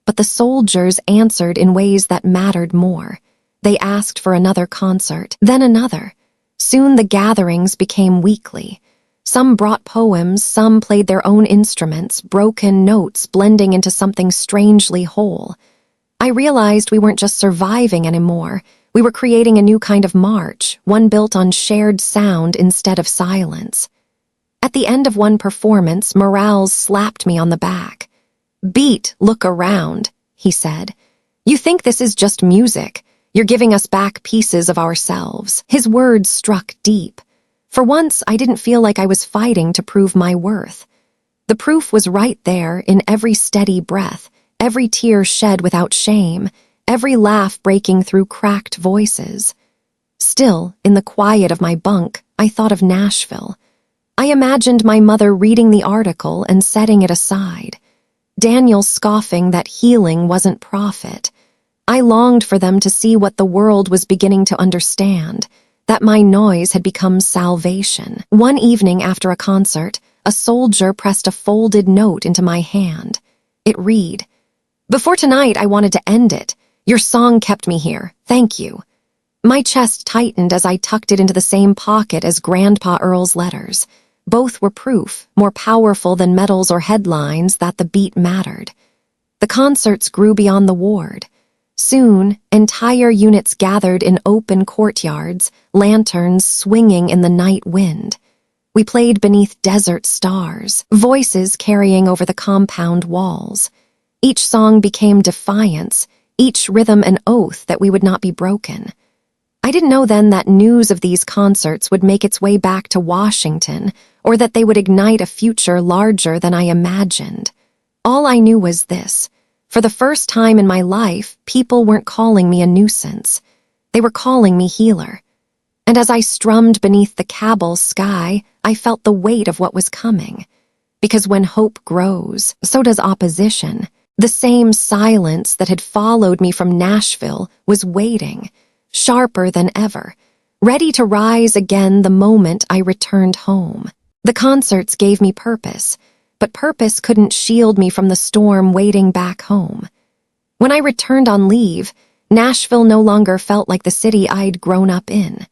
But the soldiers answered in ways that mattered more. They asked for another concert, then another. Soon the gatherings became weekly. Some brought poems, some played their own instruments, broken notes blending into something strangely whole. I realized we weren't just surviving anymore. We were creating a new kind of march, one built on shared sound instead of silence. At the end of one performance, Morales slapped me on the back. "Beat, look around," he said. "You think this is just music. You're giving us back pieces of ourselves." His words struck deep. For once, I didn't feel like I was fighting to prove my worth. The proof was right there in every steady breath, every tear shed without shame, every laugh breaking through cracked voices. Still, in the quiet of my bunk, I thought of Nashville. I imagined my mother reading the article and setting it aside. Daniel scoffing that healing wasn't profit. I longed for them to see what the world was beginning to understand, that my noise had become salvation. One evening after a concert, a soldier pressed a folded note into my hand. It read, "Before tonight, I wanted to end it. Your song kept me here. Thank you." My chest tightened as I tucked it into the same pocket as Grandpa Earl's letters. Both were proof, more powerful than medals or headlines, that the beat mattered. The concerts grew beyond the ward. Soon, entire units gathered in open courtyards, lanterns swinging in the night wind. We played beneath desert stars, voices carrying over the compound walls. Each song became defiance, each rhythm an oath that we would not be broken. I didn't know then that news of these concerts would make its way back to Washington, or that they would ignite a future larger than I imagined. All I knew was this. For the first time in my life, people weren't calling me a nuisance. They were calling me healer. And as I strummed beneath the Kabul sky, I felt the weight of what was coming. Because when hope grows, so does opposition. The same silence that had followed me from Nashville was waiting, sharper than ever, ready to rise again the moment I returned home. The concerts gave me purpose, but purpose couldn't shield me from the storm waiting back home. When I returned on leave, Nashville no longer felt like the city I'd grown up in.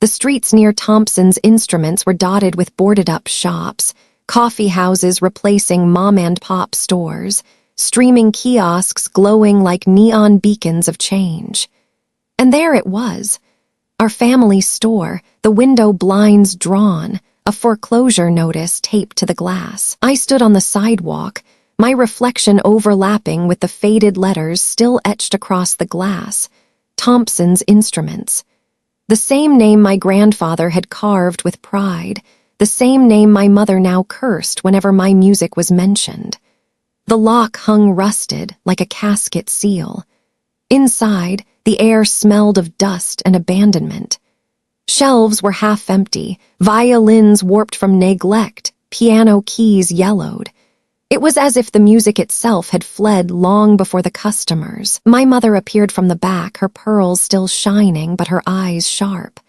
The streets near Thompson's Instruments were dotted with boarded-up shops, coffee houses replacing mom-and-pop stores, streaming kiosks glowing like neon beacons of change. And there it was, our family store, the window blinds drawn, a foreclosure notice taped to the glass. I stood on the sidewalk, my reflection overlapping with the faded letters still etched across the glass. Thompson's Instruments. The same name my grandfather had carved with pride, the same name my mother now cursed whenever my music was mentioned. The lock hung rusted like a casket seal. Inside, the air smelled of dust and abandonment. Shelves were half empty, violins warped from neglect, piano keys yellowed. It was as if the music itself had fled long before the customers. My mother appeared from the back, her pearls still shining but her eyes sharp.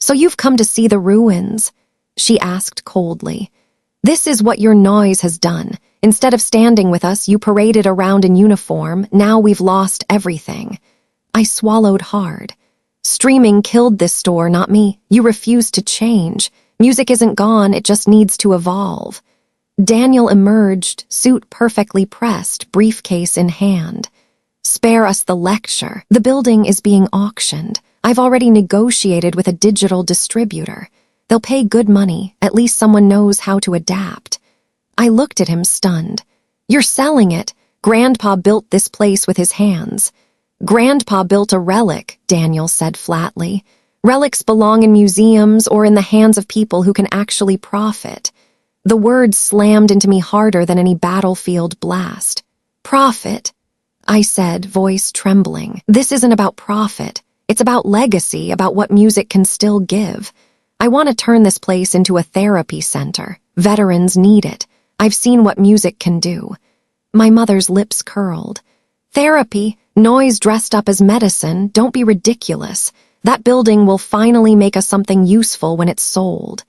"So you've come to see the ruins?" she asked coldly. "This is what your noise has done. Instead of standing with us, you paraded around in uniform. Now we've lost everything." I swallowed hard. "Streaming killed this store, not me. You refuse to change. Music isn't gone, it just needs to evolve." Daniel emerged, suit perfectly pressed, briefcase in hand. "Spare us the lecture. The building is being auctioned. I've already negotiated with a digital distributor. They'll pay good money, at least someone knows how to adapt." I looked at him stunned. "You're selling it. Grandpa built this place with his hands." "Grandpa built a relic," Daniel said flatly. "Relics belong in museums or in the hands of people who can actually profit." The words slammed into me harder than any battlefield blast. "Profit," I said, voice trembling. "This isn't about profit. It's about legacy, about what music can still give. I want to turn this place into a therapy center. Veterans need it. I've seen what music can do." My mother's lips curled. "Therapy? Noise dressed up as medicine? Don't be ridiculous. That building will finally make us something useful when it's sold."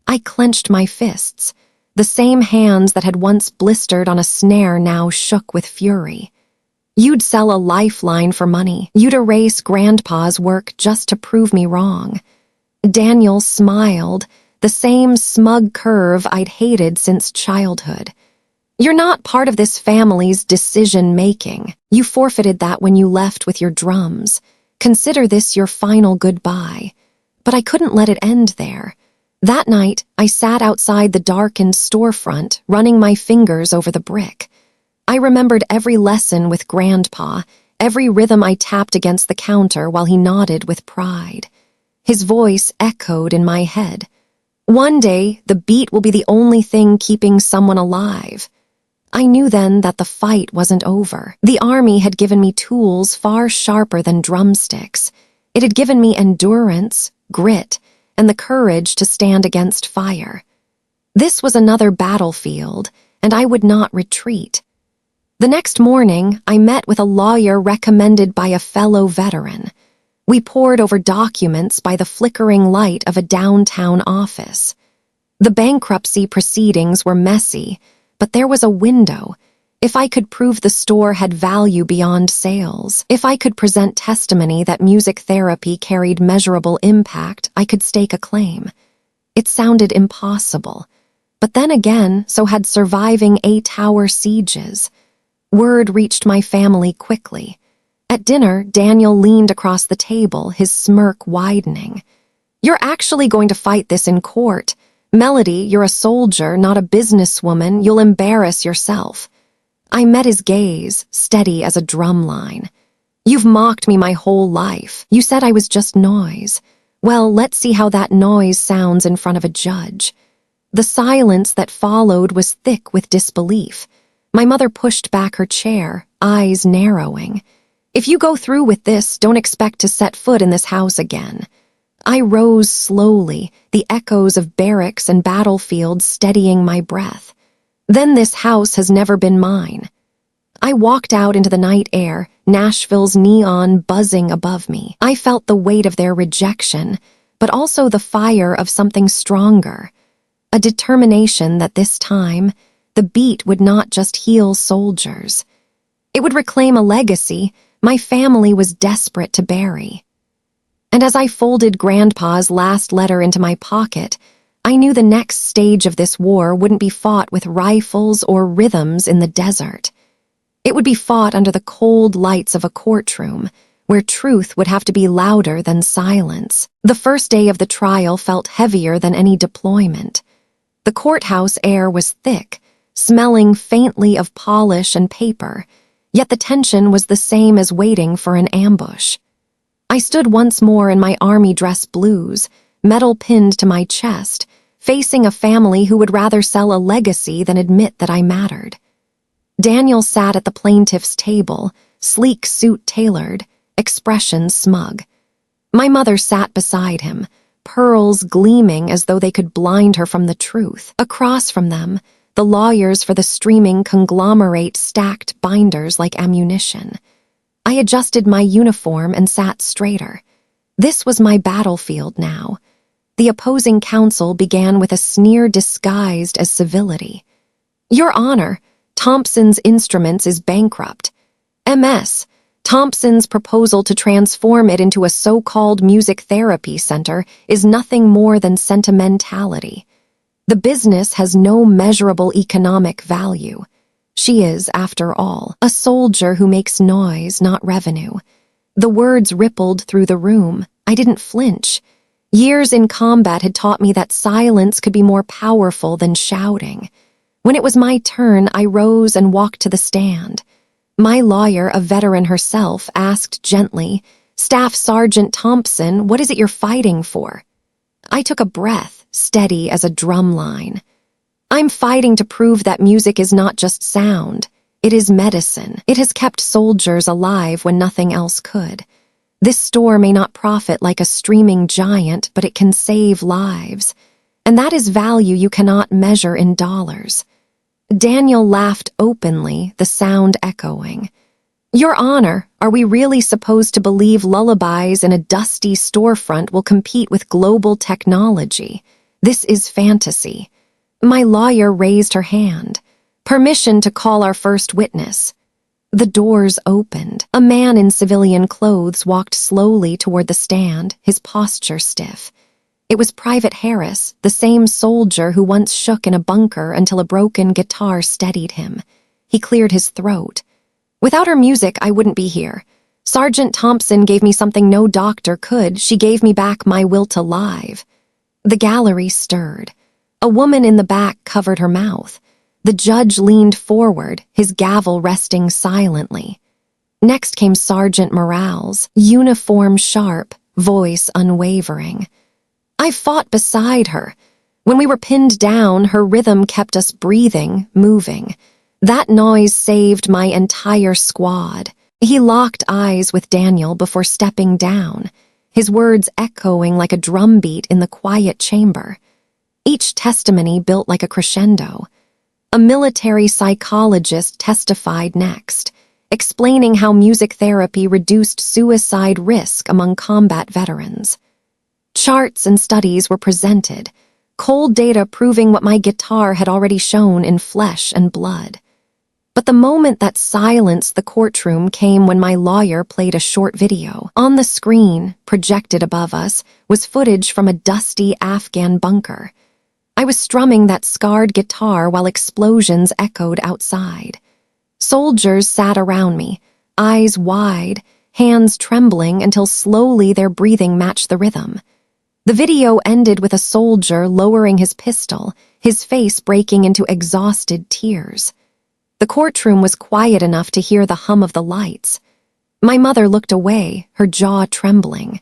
I clenched my fists. The same hands that had once blistered on a snare now shook with fury. You'd sell a lifeline for money. You'd erase Grandpa's work just to prove me wrong. Daniel smiled, the same smug curve I'd hated since childhood. You're not part of this family's decision-making. You forfeited that when you left with your drums. Consider this your final goodbye. But I couldn't let it end there. That night, I sat outside the darkened storefront, running my fingers over the brick. I remembered every lesson with Grandpa, every rhythm I tapped against the counter while he nodded with pride. His voice echoed in my head. One day, the beat will be the only thing keeping someone alive. I knew then that the fight wasn't over. The army had given me tools far sharper than drumsticks. It had given me endurance, grit, and the courage to stand against fire. This was another battlefield, and I would not retreat. The next morning, I met with a lawyer recommended by a fellow veteran. We pored over documents by the flickering light of a downtown office. The bankruptcy proceedings were messy, but there was a window. If I could prove the store had value beyond sales, if I could present testimony that music therapy carried measurable impact, I could stake a claim. It sounded impossible. But then again, so had surviving 8-hour sieges. Word reached my family quickly. At dinner, Daniel leaned across the table, his smirk widening. "You're actually going to fight this in court. Melody, you're a soldier, not a businesswoman. You'll embarrass yourself." I met his gaze, steady as a drumline. "You've mocked me my whole life. You said I was just noise. Well, let's see how that noise sounds in front of a judge." The silence that followed was thick with disbelief. My mother pushed back her chair, eyes narrowing. "If you go through with this, don't expect to set foot in this house again." I rose slowly, the echoes of barracks and battlefields steadying my breath. "Then this house has never been mine." I walked out into the night air, Nashville's neon buzzing above me. I felt the weight of their rejection, but also the fire of something stronger. A determination that this time, the beat would not just heal soldiers. It would reclaim a legacy my family was desperate to bury. And as I folded Grandpa's last letter into my pocket, I knew the next stage of this war wouldn't be fought with rifles or rhythms in the desert. It would be fought under the cold lights of a courtroom, where truth would have to be louder than silence. The first day of the trial felt heavier than any deployment. The courthouse air was thick, smelling faintly of polish and paper, yet the tension was the same as waiting for an ambush. I stood once more in my army dress blues, metal pinned to my chest, facing a family who would rather sell a legacy than admit that I mattered. Daniel sat at the plaintiff's table, sleek suit tailored, expression smug. My mother sat beside him, pearls gleaming as though they could blind her from the truth. Across from them, the lawyers for the streaming conglomerate stacked binders like ammunition. I adjusted my uniform and sat straighter. This was my battlefield now. The opposing counsel began with a sneer disguised as civility. "Your Honor, Thompson's Instruments is bankrupt. MS, Thompson's proposal to transform it into a so-called music therapy center is nothing more than sentimentality. The business has no measurable economic value. She is, after all, a soldier who makes noise, not revenue." The words rippled through the room. I didn't flinch. Years in combat had taught me that silence could be more powerful than shouting. When it was my turn, I rose and walked to the stand. My lawyer, a veteran herself, asked gently, "Staff Sergeant Thompson, what is it you're fighting for?" I took a breath, steady as a drum line. "I'm fighting to prove that music is not just sound. It is medicine. It has kept soldiers alive when nothing else could. This store may not profit like a streaming giant, but it can save lives. And that is value you cannot measure in dollars." Daniel laughed openly, the sound echoing. "Your Honor, are we really supposed to believe lullabies in a dusty storefront will compete with global technology? This is fantasy." My lawyer raised her hand. "Permission to call our first witness." The doors opened. A man in civilian clothes walked slowly toward the stand, his posture stiff. It was Private Harris, the same soldier who once shook in a bunker until a broken guitar steadied him. He cleared his throat. "Without her music, I wouldn't be here. Sergeant Thompson gave me something no doctor could. She gave me back my will to live." The gallery stirred. A woman in the back covered her mouth. The judge leaned forward, his gavel resting silently. Next came Sergeant Morales, uniform sharp, voice unwavering. "I fought beside her. When we were pinned down, her rhythm kept us breathing, moving. That noise saved my entire squad." He locked eyes with Daniel before stepping down, his words echoing like a drumbeat in the quiet chamber. Each testimony built like a crescendo. A military psychologist testified next, explaining how music therapy reduced suicide risk among combat veterans. Charts and studies were presented, cold data proving what my guitar had already shown in flesh and blood. But the moment that silenced the courtroom came when my lawyer played a short video. On the screen, projected above us, was footage from a dusty Afghan bunker. I was strumming that scarred guitar while explosions echoed outside. Soldiers sat around me, eyes wide, hands trembling until slowly their breathing matched the rhythm. The video ended with a soldier lowering his pistol, his face breaking into exhausted tears. The courtroom was quiet enough to hear the hum of the lights. My mother looked away, her jaw trembling.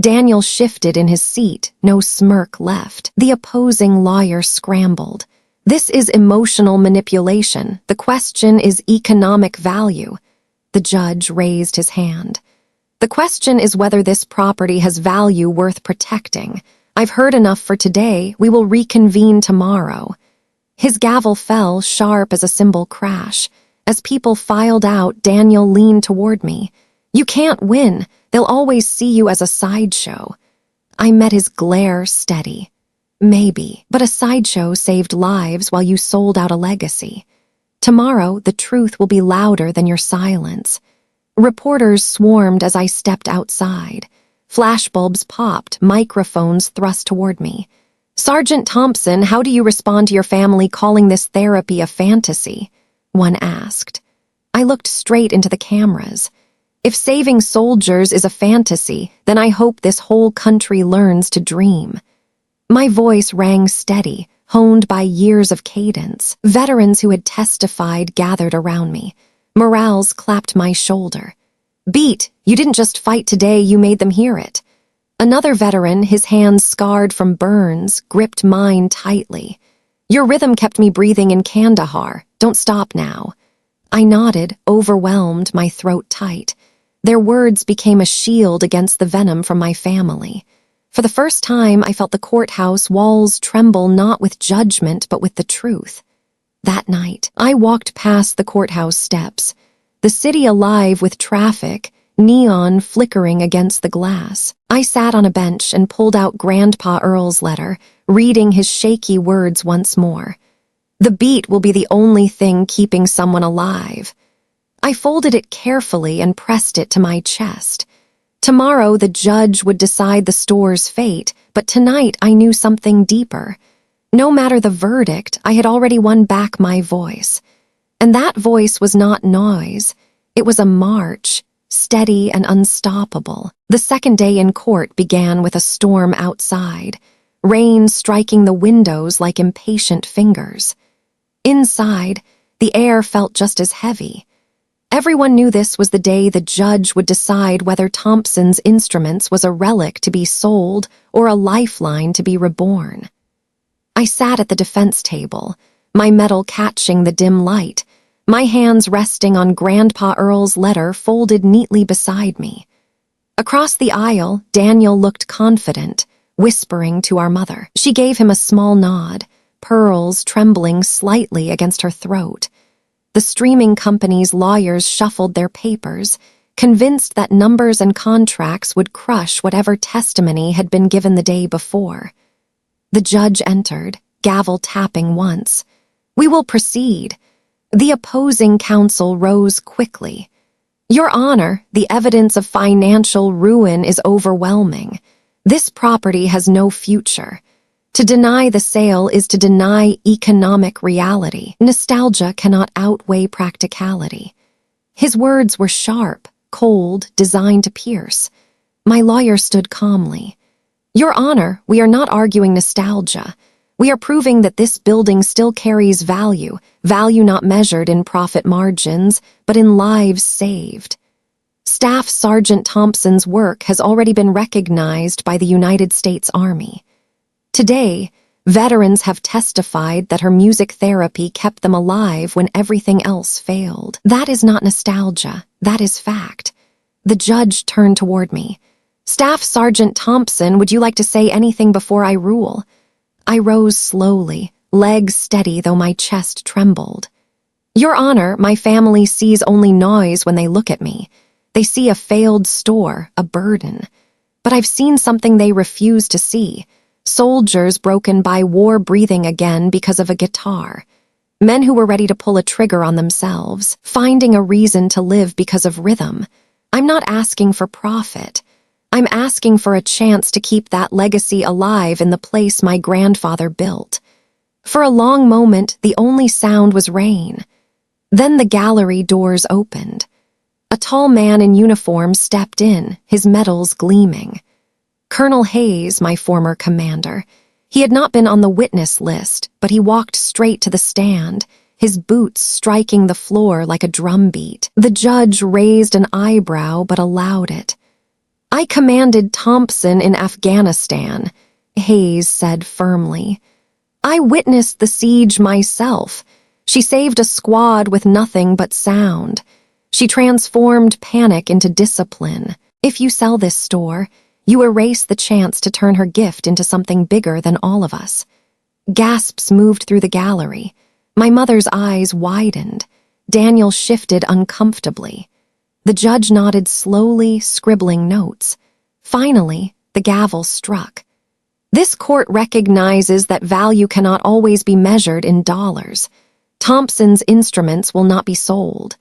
Daniel shifted in his seat, no smirk left. The opposing lawyer scrambled. "This is emotional manipulation. The question is economic value." The judge raised his hand. "The question is whether this property has value worth protecting. I've heard enough for today. We will reconvene tomorrow." His gavel fell sharp as a cymbal crash. As people filed out, Daniel leaned toward me. "You can't win. They'll always see you as a sideshow." I met his glare steady. "Maybe, but a sideshow saved lives while you sold out a legacy. Tomorrow, the truth will be louder than your silence." Reporters swarmed as I stepped outside. Flashbulbs popped, microphones thrust toward me. "Sergeant Thompson, how do you respond to your family calling this therapy a fantasy?" one asked. I looked straight into the cameras. If saving soldiers is a fantasy, then I hope this whole country learns to dream. My voice rang steady, honed by years of cadence. Veterans who had testified gathered around me. Morales clapped my shoulder. "Beat, you didn't just fight today, you made them hear it." Another veteran, his hands scarred from burns, gripped mine tightly. "Your rhythm kept me breathing in Kandahar. Don't stop now." I nodded, overwhelmed, my throat tight. Their words became a shield against the venom from my family. For the first time, I felt the courthouse walls tremble not with judgment but with the truth. That night, I walked past the courthouse steps, the city alive with traffic, neon flickering against the glass. I sat on a bench and pulled out Grandpa Earl's letter, reading his shaky words once more. "The beat will be the only thing keeping someone alive." I folded it carefully and pressed it to my chest. Tomorrow the judge would decide the store's fate, but tonight I knew something deeper. No matter the verdict, I had already won back my voice. And that voice was not noise. It was a march, steady and unstoppable. The second day in court began with a storm outside, rain striking the windows like impatient fingers. Inside, the air felt just as heavy. Everyone knew this was the day the judge would decide whether Thompson's Instruments was a relic to be sold or a lifeline to be reborn. I sat at the defense table, my metal catching the dim light, my hands resting on Grandpa Earl's letter folded neatly beside me. Across the aisle, Daniel looked confident, whispering to our mother. She gave him a small nod, pearls trembling slightly against her throat. The streaming company's lawyers shuffled their papers, convinced that numbers and contracts would crush whatever testimony had been given the day before. The judge entered, gavel tapping once. "We will proceed." The opposing counsel rose quickly. Your Honor, the evidence of financial ruin is overwhelming. This property has no future. To deny the sale is to deny economic reality. Nostalgia cannot outweigh practicality. His words were sharp, cold, designed to pierce. My lawyer stood calmly. Your Honor, we are not arguing nostalgia. We are proving that this building still carries value not measured in profit margins, but in lives saved. Staff Sergeant Thompson's work has already been recognized by the United States Army. Today, veterans have testified that her music therapy kept them alive when everything else failed. That is not nostalgia, that is fact. The judge turned toward me. Staff Sergeant Thompson, would you like to say anything before I rule? I rose slowly, legs steady though my chest trembled. Your Honor, my family sees only noise when they look at me. They see a failed store, a burden. But I've seen something they refuse to see. Soldiers broken by war breathing again because of a guitar. Men who were ready to pull a trigger on themselves, finding a reason to live because of rhythm. I'm not asking for profit. I'm asking for a chance to keep that legacy alive in the place my grandfather built. For a long moment, the only sound was rain. Then the gallery doors opened. A tall man in uniform stepped in, his medals gleaming. Colonel Hayes, my former commander. He had not been on the witness list, but he walked straight to the stand, his boots striking the floor like a drumbeat. The judge raised an eyebrow but allowed it. I commanded Thompson in Afghanistan, Hayes said firmly. I witnessed the siege myself. She saved a squad with nothing but sound. She transformed panic into discipline. If you sell this store, you erase the chance to turn her gift into something bigger than all of us. Gasps moved through the gallery. My mother's eyes widened. Daniel shifted uncomfortably. The judge nodded slowly, scribbling notes. Finally, the gavel struck. This court recognizes that value cannot always be measured in dollars. Thompson's instruments will not be sold.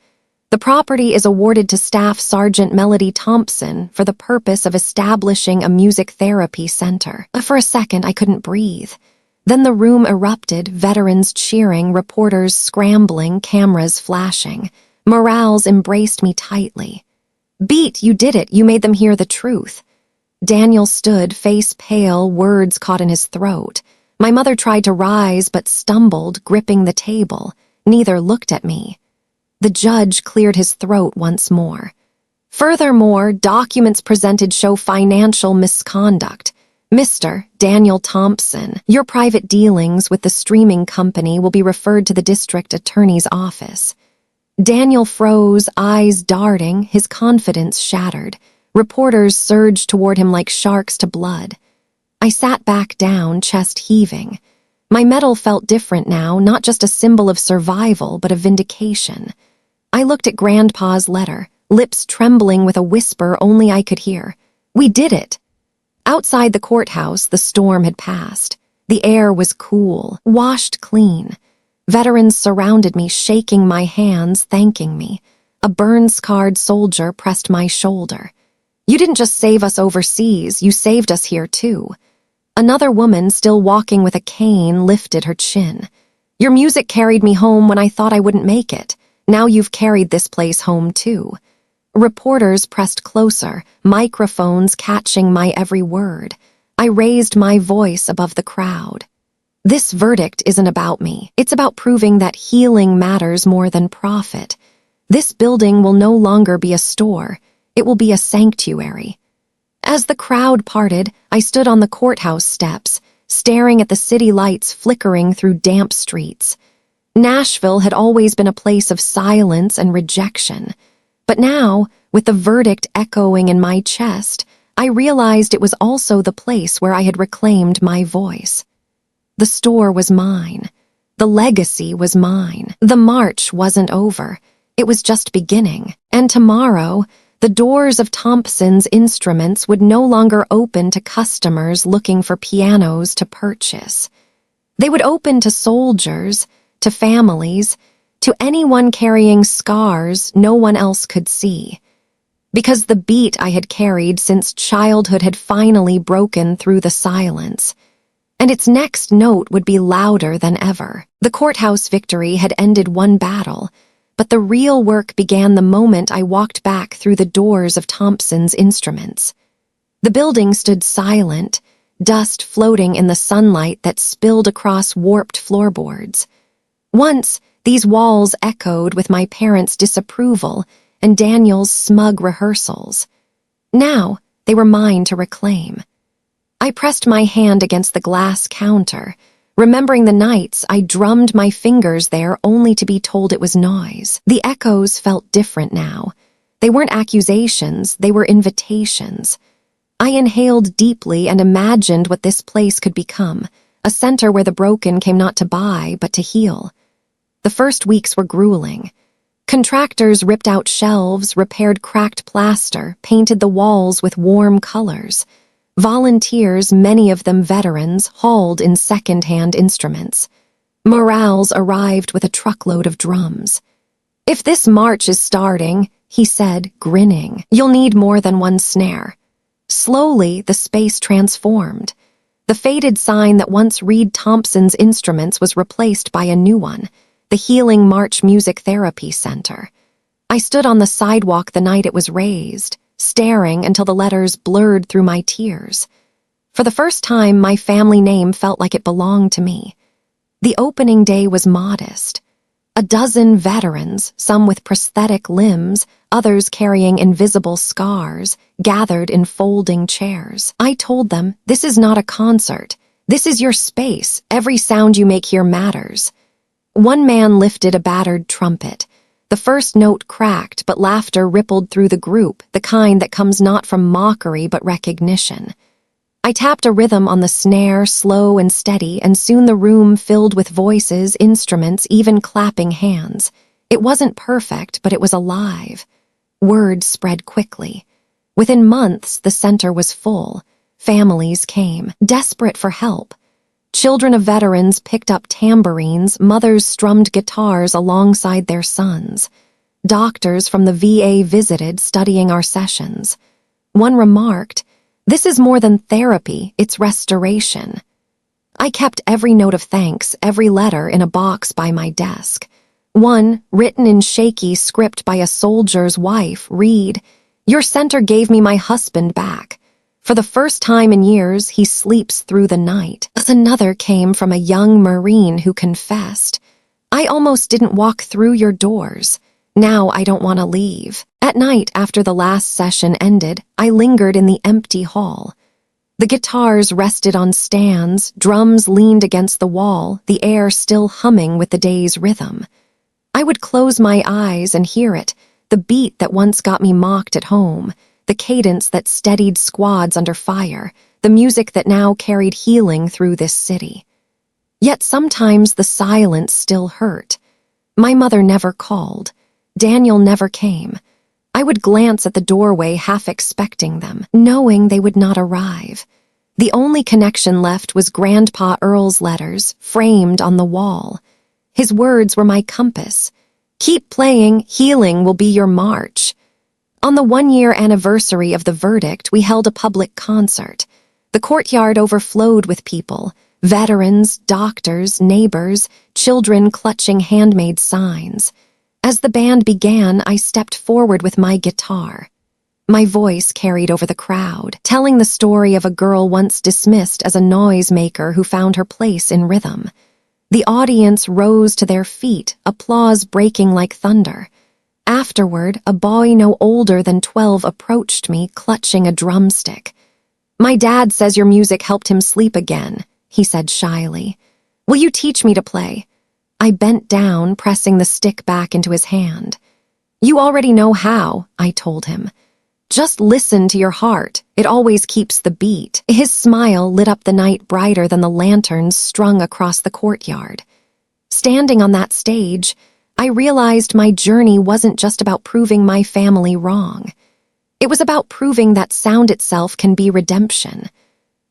The property is awarded to Staff Sergeant Melody Thompson for the purpose of establishing a music therapy center. For a second, I couldn't breathe. Then the room erupted, veterans cheering, reporters scrambling, cameras flashing. Morales embraced me tightly. Beat, you did it. You made them hear the truth. Daniel stood, face pale, words caught in his throat. My mother tried to rise but stumbled, gripping the table. Neither looked at me. The judge cleared his throat once more. Furthermore, documents presented show financial misconduct. Mr. Daniel Thompson, your private dealings with the streaming company will be referred to the district attorney's office. Daniel froze, eyes darting, his confidence shattered. Reporters surged toward him like sharks to blood. I sat back down, chest heaving. My medal felt different now, not just a symbol of survival, but of vindication. I looked at Grandpa's letter, lips trembling with a whisper only I could hear. We did it! Outside the courthouse, the storm had passed. The air was cool, washed clean. Veterans surrounded me, shaking my hands, thanking me. A burn-scarred soldier pressed my shoulder. You didn't just save us overseas, you saved us here too. Another woman, still walking with a cane, lifted her chin. Your music carried me home when I thought I wouldn't make it. Now you've carried this place home too. Reporters pressed closer, microphones catching my every word. I raised my voice above the crowd. This verdict isn't about me. It's about proving that healing matters more than profit. This building will no longer be a store. It will be a sanctuary. As the crowd parted, I stood on the courthouse steps, staring at the city lights flickering through damp streets. Nashville had always been a place of silence and rejection. But now, with the verdict echoing in my chest, I realized it was also the place where I had reclaimed my voice. The store was mine. The legacy was mine. The march wasn't over. It was just beginning. And tomorrow, the doors of Thompson's Instruments would no longer open to customers looking for pianos to purchase. They would open to soldiers, to families, to anyone carrying scars no one else could see. Because the beat I had carried since childhood had finally broken through the silence, and its next note would be louder than ever. The courthouse victory had ended one battle, but the real work began the moment I walked back through the doors of Thompson's Instruments. The building stood silent, dust floating in the sunlight that spilled across warped floorboards. Once, these walls echoed with my parents' disapproval and Daniel's smug rehearsals. Now, they were mine to reclaim. I pressed my hand against the glass counter, remembering the nights I drummed my fingers there only to be told it was noise. The echoes felt different now. They weren't accusations, they were invitations. I inhaled deeply and imagined what this place could become, a center where the broken came not to buy, but to heal. The first weeks were grueling. Contractors ripped out shelves, repaired cracked plaster, painted the walls with warm colors. Volunteers, many of them veterans, hauled in second-hand instruments. Morales arrived with a truckload of drums. "If this march is starting," he said, grinning, "you'll need more than one snare." Slowly, the space transformed. The faded sign that once read Thompson's Instruments was replaced by a new one, the Healing March Music Therapy Center. I stood on the sidewalk the night it was raised, staring until the letters blurred through my tears. For the first time, my family name felt like it belonged to me. The opening day was modest. A dozen veterans, some with prosthetic limbs, others carrying invisible scars, gathered in folding chairs. I told them, "This is not a concert. This is your space. Every sound you make here matters." One man lifted a battered trumpet. The first note cracked, but laughter rippled through the group, the kind that comes not from mockery but recognition. I tapped a rhythm on the snare, slow and steady, and soon the room filled with voices, instruments, even clapping hands. It wasn't perfect, but it was alive. Word spread quickly. Within months, the center was full. Families came, desperate for help. Children of veterans picked up tambourines, mothers strummed guitars alongside their sons. Doctors from the VA visited, studying our sessions. One remarked, "This is more than therapy, it's restoration." I kept every note of thanks, every letter in a box by my desk. One, written in shaky script by a soldier's wife, read, "Your center gave me my husband back. For the first time in years, he sleeps through the night." Another came from a young Marine who confessed, "I almost didn't walk through your doors. Now I don't want to leave." At night, after the last session ended, I lingered in the empty hall. The guitars rested on stands, drums leaned against the wall, the air still humming with the day's rhythm. I would close my eyes and hear it, the beat that once got me mocked at home, the cadence that steadied squads under fire, the music that now carried healing through this city. Yet sometimes the silence still hurt. My mother never called. Daniel never came. I would glance at the doorway, half expecting them, knowing they would not arrive. The only connection left was Grandpa Earl's letters, framed on the wall. His words were my compass. "Keep playing, healing will be your march." On the one-year anniversary of the verdict, we held a public concert. The courtyard overflowed with people, veterans, doctors, neighbors, children clutching handmade signs. As the band began, I stepped forward with my guitar. My voice carried over the crowd, telling the story of a girl once dismissed as a noisemaker who found her place in rhythm. The audience rose to their feet, applause breaking like thunder. Afterward, a boy no older than 12 approached me, clutching a drumstick. "My dad says your music helped him sleep again," he said shyly. "Will you teach me to play?" I bent down, pressing the stick back into his hand. "You already know how," I told him. "Just listen to your heart. It always keeps the beat." His smile lit up the night brighter than the lanterns strung across the courtyard. Standing on that stage, I realized my journey wasn't just about proving my family wrong. It was about proving that sound itself can be redemption.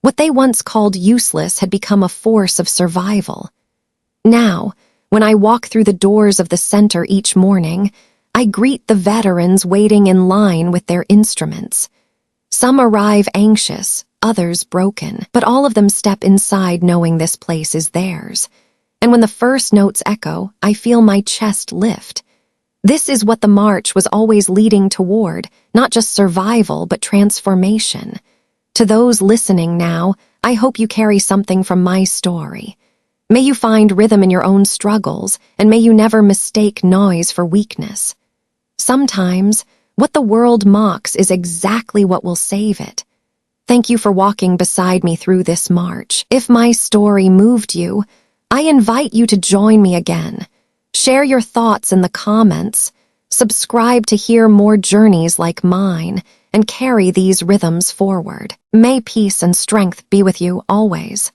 What they once called useless had become a force of survival. Now, When I walk through the doors of the center each morning, I greet the veterans waiting in line with their instruments. Some arrive anxious, others broken, but all of them step inside knowing this place is theirs. And when the first notes echo, I feel my chest lift. This is what the march was always leading toward, not just survival, but transformation. To those listening now, I hope you carry something from my story. May you find rhythm in your own struggles, and may you never mistake noise for weakness. Sometimes, what the world mocks is exactly what will save it. Thank you for walking beside me through this march. If my story moved you, I invite you to join me again. Share your thoughts in the comments, subscribe to hear more journeys like mine, and carry these rhythms forward. May peace and strength be with you always.